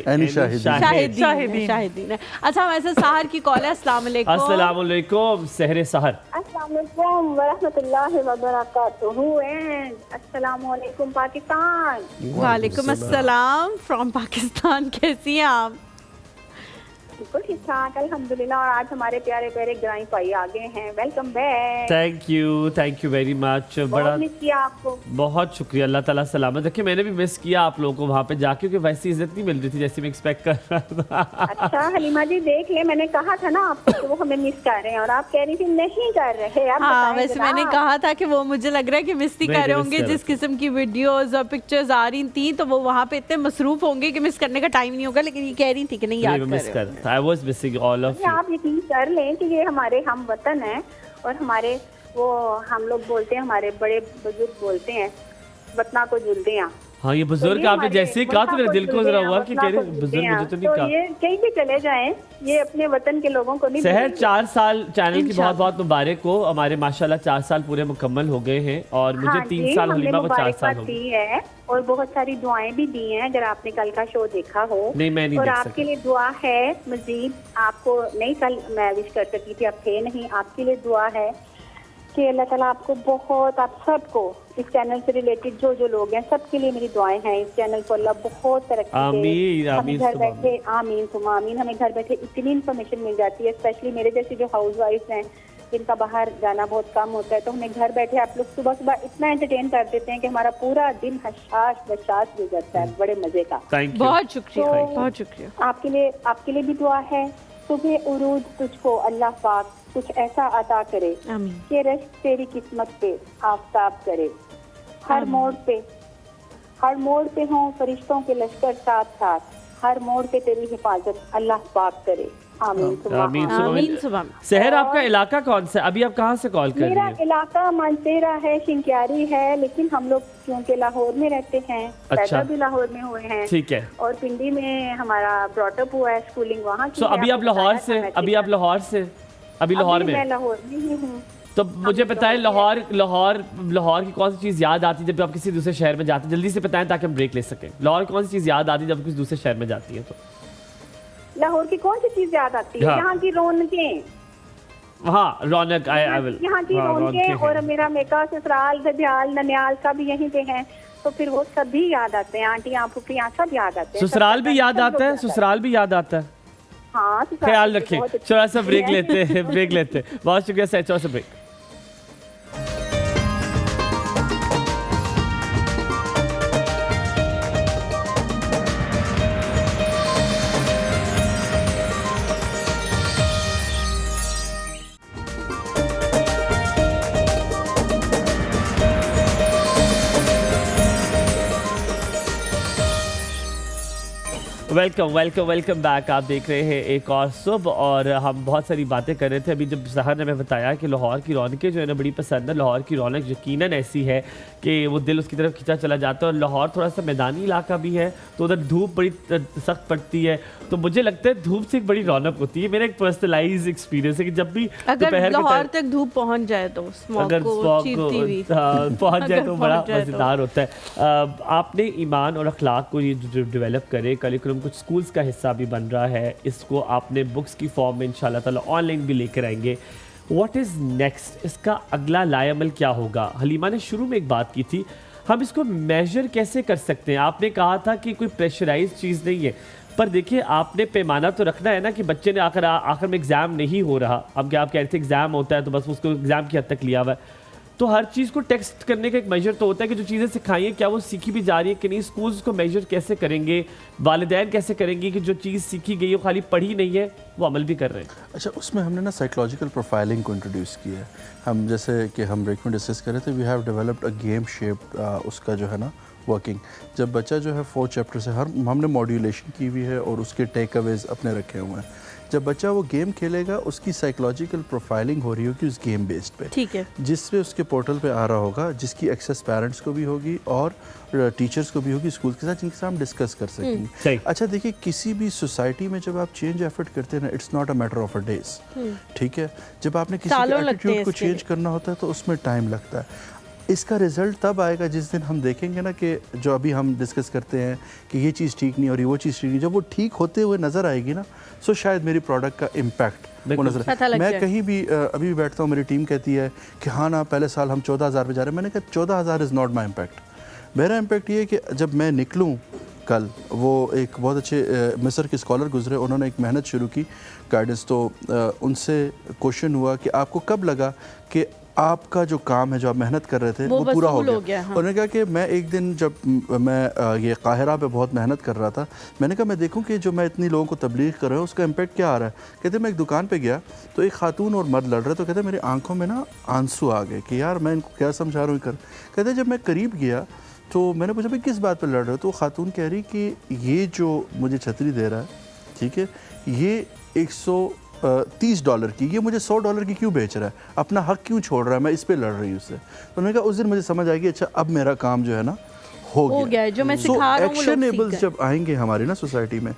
एनी शाहिदीन. शाहिदीन है. अच्छा, वैसे सहर की कॉल है. अस्सलाम वालेकुम. अस्सलाम वालेकुम सहरे सहर. अस्सलामुअलैकुम वरहमतुल्लाहि वबरकातुहू एंड अस्सलामुअलैकुम पाकिस्तान. वालेकुम अस्सलाम फ्रॉम पाकिस्तान. कैसी हैं आप? बिल्कुल ठीक ठाक अल्हम्दुलिल्लाह. और आज हमारे प्यारे प्यारे ग्राई भाई आ गए हैं. Welcome back. Thank you very much. बड़ा बहुत मिस किया आपको. बहुत शुक्रिया. अल्लाह ताला सलामत रखे. मैंने भी मिस किया आप लोगों को वहाँ पे जाके, क्योंकि वैसी इज्जत नहीं मिल रही थी जैसी मैं एक्सपेक्ट कर रहा था. अच्छा हलीमा जी, देख ले, मैंने कहा था ना आपको कि वो हमें मिस कर रहे हैं, और आप कह रही थी नहीं कर रहे. आप हाँ, बताएं वैसे जरा. मैंने कहा था कि वो मुझे लग रहा है कि मिस नहीं नहीं, कर रहे मिस होंगे. कर रहे जिस किस्म की वीडियोस और पिक्चर्स आ रही थी तो वो वहाँ पे इतने मसरूफ होंगे कि मिस करने का टाइम नहीं होगा. लेकिन ये कह रही थी कि नहीं याद मिस कर रहे कर. I was missing all of आप यकीन कर लें कि ये हमारे हम वतन हैं, और हमारे वो हम लोग बोलते हैं, हमारे बड़े बुजुर्ग बोलते हैं वतना को जुलते हैं. हाँ, ये बुजुर्ग आपने जैसे ही कहा तो मेरे दिल को जरा हुआ कि कह रहे बुजुर्ग, मुझे तो नहीं कहा. ये कहीं भी चले जाएं, ये अपने वतन के लोगों को नहीं सहर भूलेंगे. 4 साल चैनल की इंशाल्लाह. बहुत बहुत मुबारक हो. हमारे माशाल्लाह 4 साल पूरे मुकम्मल हो गए हैं, और मुझे हाँ 3 जी, साल, हमने हलीमा को 4 साल मुबारकबाद हो गए. दी है और बहुत सारी दुआएं भी दी हैं, अगर आपने कल का शो देखा हो. नहीं, मैं नहीं और देख आपके सका. लिए दुआ है मजीद. आपको नहीं, कल मैं विश कर सकी थी, आप थे नहीं. आपके लिए दुआ है कि अल्लाह ताला आपको बहुत, आप सबको, इस चैनल से रिलेटेड जो जो लोग हैं सबके लिए मेरी दुआएं हैं. इस चैनल को अल्लाह बहुत तरक्की दे. आमीन, हमें आमीन, घर सुबह बैठे, आमीन सुमा आमीन, हमें घर बैठे इतनी इन्फॉर्मेशन मिल जाती है, स्पेशली मेरे जैसी जो हाउस वाइफ हैं जिनका बाहर जाना बहुत कम होता है, तो हमें घर बैठे आप लोग सुबह सुबह इतना एंटरटेन कर देते हैं कि हमारा पूरा दिन हशाश बशाश गुजरता है, बड़े मजे का. Thank you. बहुत शुक्रिया, तो- बहुत शुक्रिया. आपके लिए भी दुआ है. सुबह उरूज तुझको अल्लाह पाक कुछ ऐसा अता करे आमीन. कि रश्क तेरी किस्मत पे आफताब करे. हर मोड़ पे हों फरिश्तों के लश्कर साथ साथ. हर मोड़ पे तेरी हिफाजत अल्लाह पाक करे. आमीन सुमा आमीन, आमीन. सुमा आमीन सुबह. सहर आपका इलाका कौन सा है? अभी आप कहाँ से कॉल कर रही मेरा हैं? इलाका मानसेरा है, शिंक्यारी है, लेकिन हम लोग क्योंकि लाहौर में रहते हैं, पैदा भी लाहौर में हुए हैं, ठीक है. और पिंडी में हमारा ब्रॉटअप हुआ है, स्कूलिंग वहाँ की सो है. अभी आप आपको लाहौर बताया से, था मैं अभी आप लाहौर से अभी लाहौर में? मैं लाहौर में ही हूँ। तो मुझे बताएं लाहौर की कौन सी चीज़ याद आती है जब आप किसी दूसरे शहर में जाते हैं? जल्दी से बताएं ताकि हम ब्रेक ले सकें। लाहौर की कौन सी चीज़ याद आती है जब किसी दूसरे शहर में जाती है? तो लाहौर की कौन सी चीज याद आती है? हाँ। यहाँ की रौनकें, हाँ रौनक, आई विल, यहाँ की रौनकें, और मेरा मेका ससुराल ददियाल ननियाल सब यहीं पे हैं, तो फिर वो सभी याद आते हैं। आंटियाँ फूफियाँ सब याद आते हैं। ससुराल भी याद आता है, ससुराल भी याद आता है। हाँ, ससुराल ख्याल भी रखें। बहुत अच्छी थोड़ा सा ब्रेक है। लेते हैं, ब्रेक लेते हैं। बहुत शुक्रिया सर, थोड़ा सा ब्रेक। Welcome back. आप देख रहे हैं एक और सुबह, और हम बहुत सारी बातें कर रहे थे। अभी जब सहर ने हमें बताया कि लाहौर की रौनकें जो है ना बड़ी पसंद है। लाहौर की रौनक यकीनन ऐसी है कि वो दिल उसकी तरफ खिंचा चला जाता है। और लाहौर थोड़ा सा मैदानी इलाका भी है, तो उधर धूप बड़ी सख्त पड़ती है, तो मुझे लगता है धूप से एक बड़ी रौनक होती है। मेरा एक पर्सनलाइज एक्सपीरियंस है कि जब भी अगर लाहौर तक धूप पहुंच जाए तो अगर पहुंच जाए तो बड़ा मज़ेदार होता है। आपने ईमान और अखलाक को ये जो डेवलप करे, करिकुलम कुछ स्कूल्स का हिस्सा भी बन रहा है, इसको आपने बुक्स की फॉर्म में इंशाल्लाह ताला ऑनलाइन भी लेकर आएंगे। What is next? इसका अगला लाएअमल क्या होगा? हलीमा ने शुरू में एक बात की थी, हम इसको मेजर कैसे कर सकते हैं? आपने कहा था कि कोई प्रेशराइज चीज़ नहीं है, पर देखिए आपने पैमाना तो रखना है ना कि बच्चे ने आखिर में एग्ज़ाम नहीं हो रहा। अब क्या आप कह रहे थे एग्ज़ाम होता है तो बस उसको एग्ज़ाम की हद तक लिया हुआ है, तो हर चीज़ को टेक्स्ट करने का एक मेजर तो होता है कि जो चीज़ें सिखाई हैं क्या वो सीखी भी जा रही है कि नहीं। स्कूल्स को मेजर कैसे करेंगे, वालिदैन कैसे करेंगे कि जो चीज़ सीखी गई है वो खाली पढ़ी नहीं है, वो अमल भी कर रहे हैं? अच्छा, उसमें हमने ना साइकोलॉजिकल प्रोफाइलिंग को इंट्रोड्यूस किया है। हम जैसे कि हम ब्रेक में डिस्कस कर रहे थे, we have developed a game shape उसका जो है ना वर्किंग। जब बच्चा जो है 4 चैप्टर से हमने मॉड्यूलेशन की हुई है और उसके टेक अवेज अपने रखे हुए हैं। जब बच्चा वो गेम खेलेगा उसकी साइकोलॉजिकल प्रोफाइलिंग हो रही होगी उस गेम बेस्ड पे, ठीक है, जिसपे उसके पोर्टल पे आ रहा होगा, जिसकी एक्सेस पेरेंट्स को भी होगी और टीचर्स को भी होगी स्कूल के साथ, जिनके साथ हम डिस्कस कर सकेंगे। अच्छा देखिए, किसी भी सोसाइटी में जब आप चेंज एफर्ट करते हैं ना, it's not a matter of a days, ठीक है। जब आपने किसी के एटीट्यूड को चेंज करना होता है तो उसमें टाइम लगता है। इसका रिजल्ट तब आएगा जिस दिन हम देखेंगे ना कि जो अभी हम डिस्कस करते हैं कि ये चीज़ ठीक नहीं और ये वो चीज़ ठीक नहीं, जब वो ठीक होते हुए नज़र आएगी ना, सो शायद मेरी प्रोडक्ट का इम्पैक्ट वो नजर। मैं कहीं भी अभी भी बैठता हूँ, मेरी टीम कहती है कि हाँ ना पहले साल हम 14,000 पे जा रहे हैं। मैंने कहा 14,000 इज़ नॉट माई इम्पैक्ट। मेरा इम्पैक्ट ये है कि जब मैं निकलूँ कल, वो एक बहुत अच्छे मिस्र के स्कॉलर गुजरे, उन्होंने एक मेहनत शुरू की गाइडेंस, तो उनसे क्वेश्चन हुआ कि आपको कब लगा कि आपका जो काम है जो आप मेहनत कर रहे थे वो पूरा हो गया। हाँ। उन्होंने कहा कि मैं एक दिन जब मैं ये काहिरा पे बहुत मेहनत कर रहा था, मैंने कहा मैं देखूं कि जो मैं इतनी लोगों को तबलीग कर रहा हूँ उसका इम्पैक्ट क्या आ रहा है। कहते मैं एक दुकान पे गया तो एक खातून और मर्द लड़ रहे, तो कहते मेरी आंखों में ना आंसू आ गए कि यार मैं इनको क्या समझा रहा हूँ कर। कहते जब मैं करीब गया तो मैंने पूछा भाई किस बात पर लड़ रहे हो, तो खातून कह रही कि ये जो मुझे छतरी दे रहा है, ठीक है, ये $130 की, ये मुझे $100 की क्यों बेच रहा है, अपना हक क्यों छोड़ रहा है, मैं इस पे लड़ रही हूँ उससे। तो मैंने कहा उस दिन मुझे समझ आएगी अच्छा अब मेरा काम जो है ना हो गया जो मैं सिखा रहा हूं। एक्शनेबल्स जब आएंगे हमारी ना सोसाइटी में,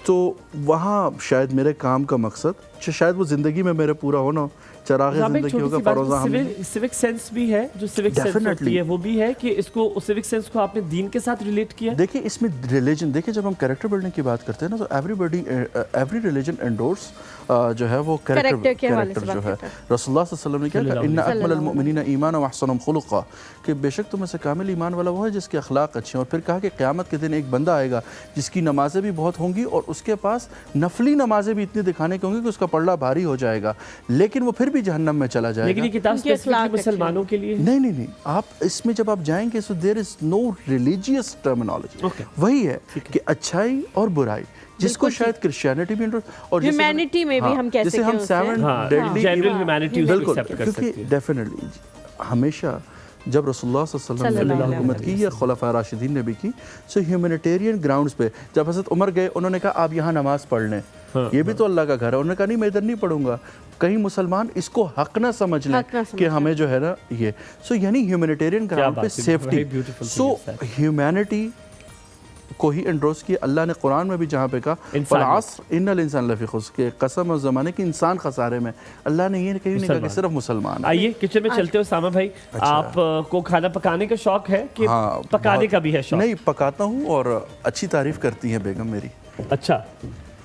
तो वहाँ शायद मेरे काम का मकसद शायद वो ज़िंदगी में मेरे पूरा होना, चराग़ ज़िंदगी होगा फरोज़ा। हम सिविक सेंस भी है, जो सिविक सेंस होती है वो भी है कि इसको सिविक सेंस को आपने दीन के साथ रिलेट किया। देखिए इसमें रिलीजन, देखिए जब हम कैरेक्टर बिल्डिंग की बात करते हैं ना, तो एवरी रिलीजन एंडोर्स जो है वो कैरेक्टर जो है। रसूलुल्लाह सल्लल्लाहु अलैहि वसल्लम ने क्या कहा, इन्ना अकमल मुमिनीना ईमाना व अहसनुहुम खुलुक़ा, कि बेशक तुम में से कामिल ईमान वाला वो है जिसके अखलाक अच्छे हैं। और फिर कहा कि क़यामत के दिन एक बंदा आएगा जिसकी नमाज़ें भी बहुत होंगी और उसके पास नफली नमाज़ें भी इतनी दिखाने की होंगी कि उसका पलड़ा भारी हो जाएगा, लेकिन वो फिर भी जहन्नम में चला जाएगा। लेकिन ये किताब स्पेसिफिकली मुसलमानों के लिए नहीं, आप इसमें जब आप जाएंगे so there is no religious terminology. वही है कि अच्छाई और बुराई, जिसको शायद क्रिश्चियनिटी भी और ह्यूमैनिटी में भी हम कह सकते हैं, हम 7 डेडली जनरल ह्यूमैनिटी बिल्कुल, क्योंकि डेफिनेटली हमेशा जब रसूलुल्लाह सल्लल्लाहु अलैहि वसल्लम ने हुकूमत की या खुलफा राशिदीन ने भी की, सो ह्यूमैनिटेरियन ग्राउंड्स पे जब हज़रत उमर गए, उन्होंने कहा आप यहाँ नमाज़ पढ़ लें, ये भी तो अल्लाह का घर है। उन्होंने कहा नहीं मैं इधर नहीं पढ़ूंगा, कहीं मुसलमान इसको हक ना समझ लें कि हमें जो है ना ये, सो यानी ह्यूमैनिटेरियन ग्राउंड पे सेफ्टी। सो ह्यूमैनिटी को ही एंडोर्स किया। अल्लाह ने कुरान में भी जहाँ पे कहा वल अस्र इन्नल इंसान लफी खुस्र, के कसम और ज़माने की इंसान खसारे में, अल्लाह ने ये कहीं नहीं कहा कि सिर्फ मुसलमान। आइए किचन में चलते हो सामा भाई। आप को खाना पकाने का शौक है कि पकाने का भी है शौक? नहीं, पकाता हूँ और अच्छी तारीफ करती है बेगम मेरी। अच्छा,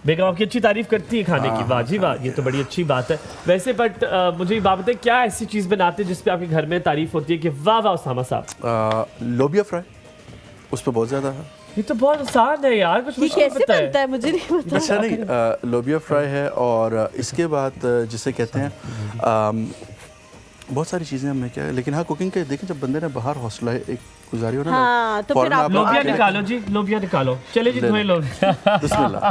बेगम आपकी अच्छी तारीफ करती है खाने की? वाह जी वाह, ये तो बड़ी अच्छी बात है वैसे। बट मुझे ये बात बताएं, क्या ऐसी चीज़ बनाते हैं जिसपे आपके घर में तारीफ होती है कि वाह वाह उसामा साहब? लोबिया फ्राई, उस पर बहुत ज़्यादा है। ये तो बहुत आसान है यार, कुछ मुश्किल कैसे बनता है मुझे नहीं पता। अच्छा नहीं, लोबिया फ्राई है और इसके बाद जिसे कहते हैं बहुत सारी चीज़ें हमें क्या है, लेकिन हाँ कुकिंग के देखें जब बंदे ने बाहर हौसला एक गुजारी हो ना, हाँ, तो फिर आप लोबिया निकालो जी, लोबिया निकालो, चले जी धोए लोबिया। बिस्मिल्लाह।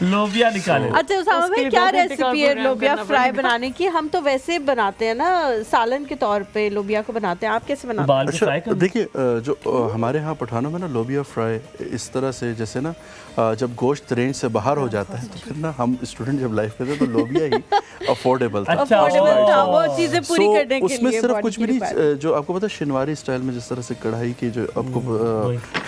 लोबिया निकालो। अच्छा उसामा भाई, क्या रेसिपी है लोबिया फ्राई बनाने की? हम तो वैसे बनाते हैं ना, सालन के तौर पे लोबिया को बनाते हैं, आप कैसे बनाते हैं? अच्छा देखिए, जो हमारे यहाँ पठानों में ना लोबिया फ्राई इस तरह से, जैसे ना जब गोश्त रेंज से बाहर हो जाता है तो फिर ना हम स्टूडेंट जब लाइफ में थे तो लोबिया ही अफोर्डेबल था। अफोर्डेबल था वो चीजें पूरी करने के लिए। उसमें सिर्फ कुछ भी नहीं, जो आपको पता है शिनवारी स्टाइल में जिस तरह से कढ़ाई की, जो आपको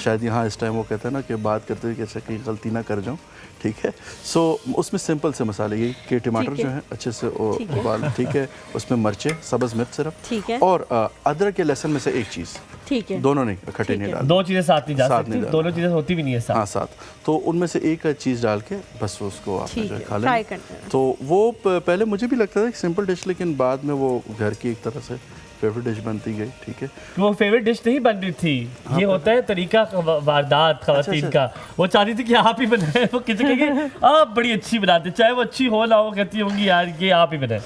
शायद यहाँ इस टाइम वो कहते हैं ना कि बात करते हुए कैसे कहीं गलती ना कर जाऊँ, ठीक है। सो उसमें सिंपल से मसाले ये कि टमाटर जो है अच्छे से उबाल, ठीक है, उसमें मिर्चें, सब्ज़ मिर्च सिर्फ, ठीक है, और अदरक या लहसुन में से एक चीज़, ठीक है, दोनों नहीं इकट्ठे नहीं डाल, दो चीज़ें साथ नहीं जा सकती, दोनों चीज़ें होती भी नहीं है साथ। हाँ साथ, तो उनमें से एक चीज़ डाल के बस उसको आप जो खा फ्राई लें। करते हैं। तो वो पहले मुझे भी लगता था कि सिंपल डिश, लेकिन बाद में वो घर की एक तरह से फेवरेट डिश बनती गई, ठीक है। वो फेवरेट डिश नहीं बन रही थी, ये होता है तरीका वारदात खवातीन का। वो चाहती थी कि आप ही बनाए, वो किसी कहेंगे आप बड़ी अच्छी बनाते, चाहे वो अच्छी हो ना हो, कहती होंगी यार ये आप ही बनाए।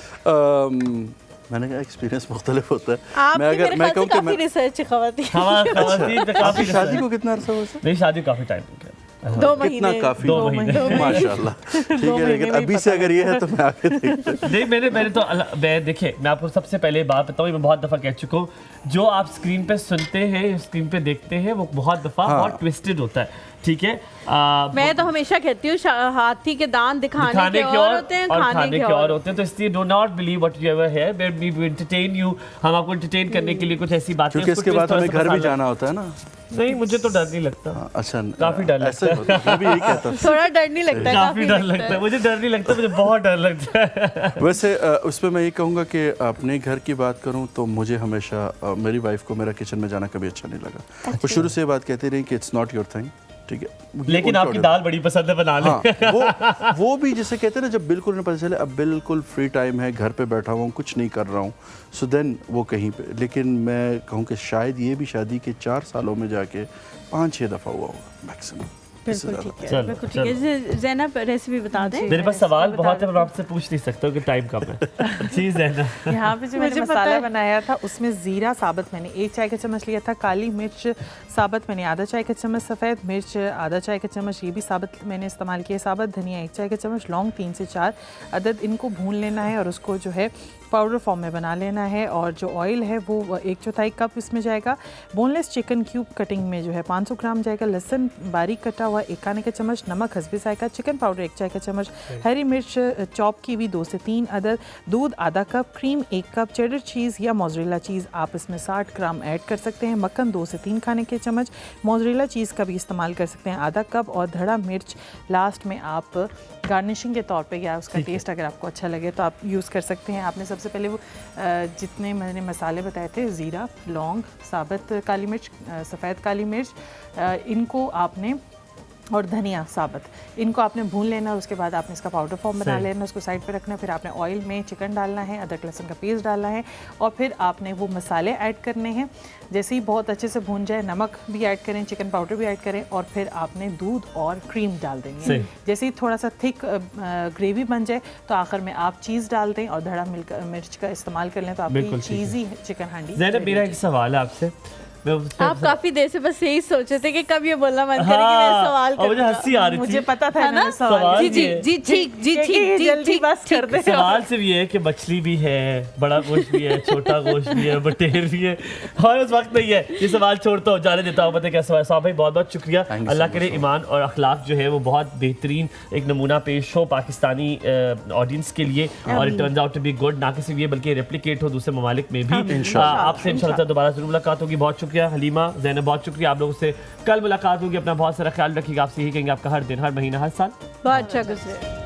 मैंने कहा एक्सपीरियंस मुख्तलिफ होता है। मैं कहूँ कि रिसर्च काफी शादी को कितना अर्सा हुआ? नहीं शादी काफी टाइम हो गया, 2 महीने, कितना काफी, 2 महीने माशाल्लाह, ठीक है। लेकिन अभी से अगर ये है तो मैं आगे देखता नहीं, मैंने तो मैं देखिए, मैं आपको सबसे पहले बात बताऊँ, मैं बहुत दफ़ा कह चुका हूँ, जो आप स्क्रीन पे सुनते हैं, स्क्रीन पे देखते हैं, वो बहुत दफ़ा बहुत ट्विस्टेड होता है, ठीक है। मैं तो हमेशा कहती हूँ हाथी के दांत दिखाने के और होते हैं, खाने के और होते हैं। तो इसलिए do not believe what you ever hear, we entertain you, हम आपको एंटरटेन करने के लिए कुछ ऐसी बातें, क्योंकि इसके बाद हमें घर भी जाना होता है ना। नहीं मुझे तो डर नहीं लगता। अच्छा, काफी डर लगता है, मैं भी यही कहता हूं। थोड़ा डर नहीं लगता, काफी डर लगता है। मुझे डर नहीं लगता, मुझे बहुत डर लगता है। वैसे उस पर मैं ये कहूँगा कि अपने घर की बात करूँ तो मुझे हमेशा मेरी वाइफ को मेरा किचन में जाना कभी अच्छा नहीं लगा। वो शुरू से ये बात कहती रही कि इट्स नॉट योर थिंग, ठीक है, लेकिन आपकी दाल बड़ी पसंद है बनाने। हाँ, वो भी जिसे कहते हैं ना, जब बिल्कुल नहीं पता चले अब बिल्कुल फ्री टाइम है, घर पे बैठा हुआ हूँ, कुछ नहीं कर रहा हूँ, सो देन वो कहीं पे। लेकिन मैं कहूँ कि शायद ये भी शादी के 4 सालों में जाके 5-6 दफ़ा हुआ होगा मैक्सिमम। बिल्कुल ठीक है। ज़ैनब रेसिपी बता दें। मेरे पास सवाल बहुत है, मैं आपसे पूछ नहीं सकता हूँ कि टाइम कम है। जी ज़ैनब, यहाँ पे जो मैंने मसाला बनाया था उसमें ज़ीरा साबुत मैंने 1 चाय का चम्मच लिया था, काली मिर्च साबुत मैंने आधा चाय का चम्मच, सफ़ेद मिर्च आधा चाय का चम्मच ये भी साबुत मैंने इस्तेमाल किया, साबुत धनिया 1 चाय का चम्मच, लौंग 3 से 4 अदद, इनको भून लेना है और उसको जो है पाउडर फॉर्म में बना लेना है। और जो ऑयल है वो 1/4 कप इसमें जाएगा। बोनलेस चिकन क्यूब कटिंग में जो है 500 ग्राम जाएगा, लहसुन बारीक कटा हुआ 1 खाने का चम्मच, नमक हस्बे जायका, चिकन पाउडर 1 चाय का चम्मच, हरी मिर्च चॉप की हुई 2 से 3 अदद, दूध आधा कप, क्रीम 1 कप, चेडर चीज़ या मोज़रेला चीज़ आप इसमें 60 ग्राम ऐड कर सकते हैं, मक्खन 2 से 3 खाने के चम्मच, मोज़रेला चीज़ का भी इस्तेमाल कर सकते हैं आधा कप, और धड़ा मिर्च लास्ट में आप गार्निशिंग के तौर पे या उसका टेस्ट अगर आपको अच्छा लगे तो आप यूज़ कर सकते हैं। आपने सबसे पहले वो जितने मैंने मसाले बताए थे, ज़ीरा, लौंग, साबुत काली मिर्च, सफ़ेद काली मिर्च, इनको आपने और धनिया साबुत, इनको आपने भून लेना और उसके बाद आपने इसका पाउडर फॉर्म बना लेना, उसको साइड पे रखना। फिर आपने ऑयल में चिकन डालना है, अदरक लहसुन का पेस्ट डालना है और फिर आपने वो मसाले ऐड करने हैं। जैसे ही बहुत अच्छे से भून जाए, नमक भी ऐड करें, चिकन पाउडर भी ऐड करें और फिर आपने दूध और क्रीम डाल देंगे। जैसे ही थोड़ा सा थिक ग्रेवी बन जाए तो आखिर में आप चीज़ डाल दें और धड़ा मिर्च का इस्तेमाल कर लें तो आपकी चीज़ी चिकन हांडी। ज़ैनब, मेरा एक सवाल है आपसे। आप काफी देर से बस यही सोचे थे कि कब ये बोलना मन करे कि मैं सवाल करूं। मुझे हंसी आ रही थी, मुझे पता था ना सवाल। जी ठीक जल्दी बस कर दे। सवाल सिर्फ ये है कि मछली भी है, बड़ा गोश्त भी है, छोटा गोश्त भी है, बटेर भी है, और उस वक्त नहीं है। ये सवाल छोड़ता हूँ, जाने देता हूँ। पता क्या सवाल साहब भाई, बहुत बहुत शुक्रिया। अल्लाह करे ईमान और अखलाक जो है वो बहुत बेहतरीन एक नमूना पेश हो पाकिस्तानी ऑडियंस के लिए, और it turns out to be good, ना कि सिर्फ ये बल्कि रेप्लिकेट हो दूसरे ममालिक में भी। आपसे इंशाल्लाह दोबारा जरूर मुलाकात होगी। बहुत शुक्रिया। शुक्रिया हलीमा, ज़ैनब बहुत शुक्रिया आप लोगों से। कल मुलाकात होगी, अपना बहुत सारा ख्याल रखिएगा। आपसे यही कहेंगे आपका हर दिन, हर महीना, हर साल बहुत अच्छा गुजरे।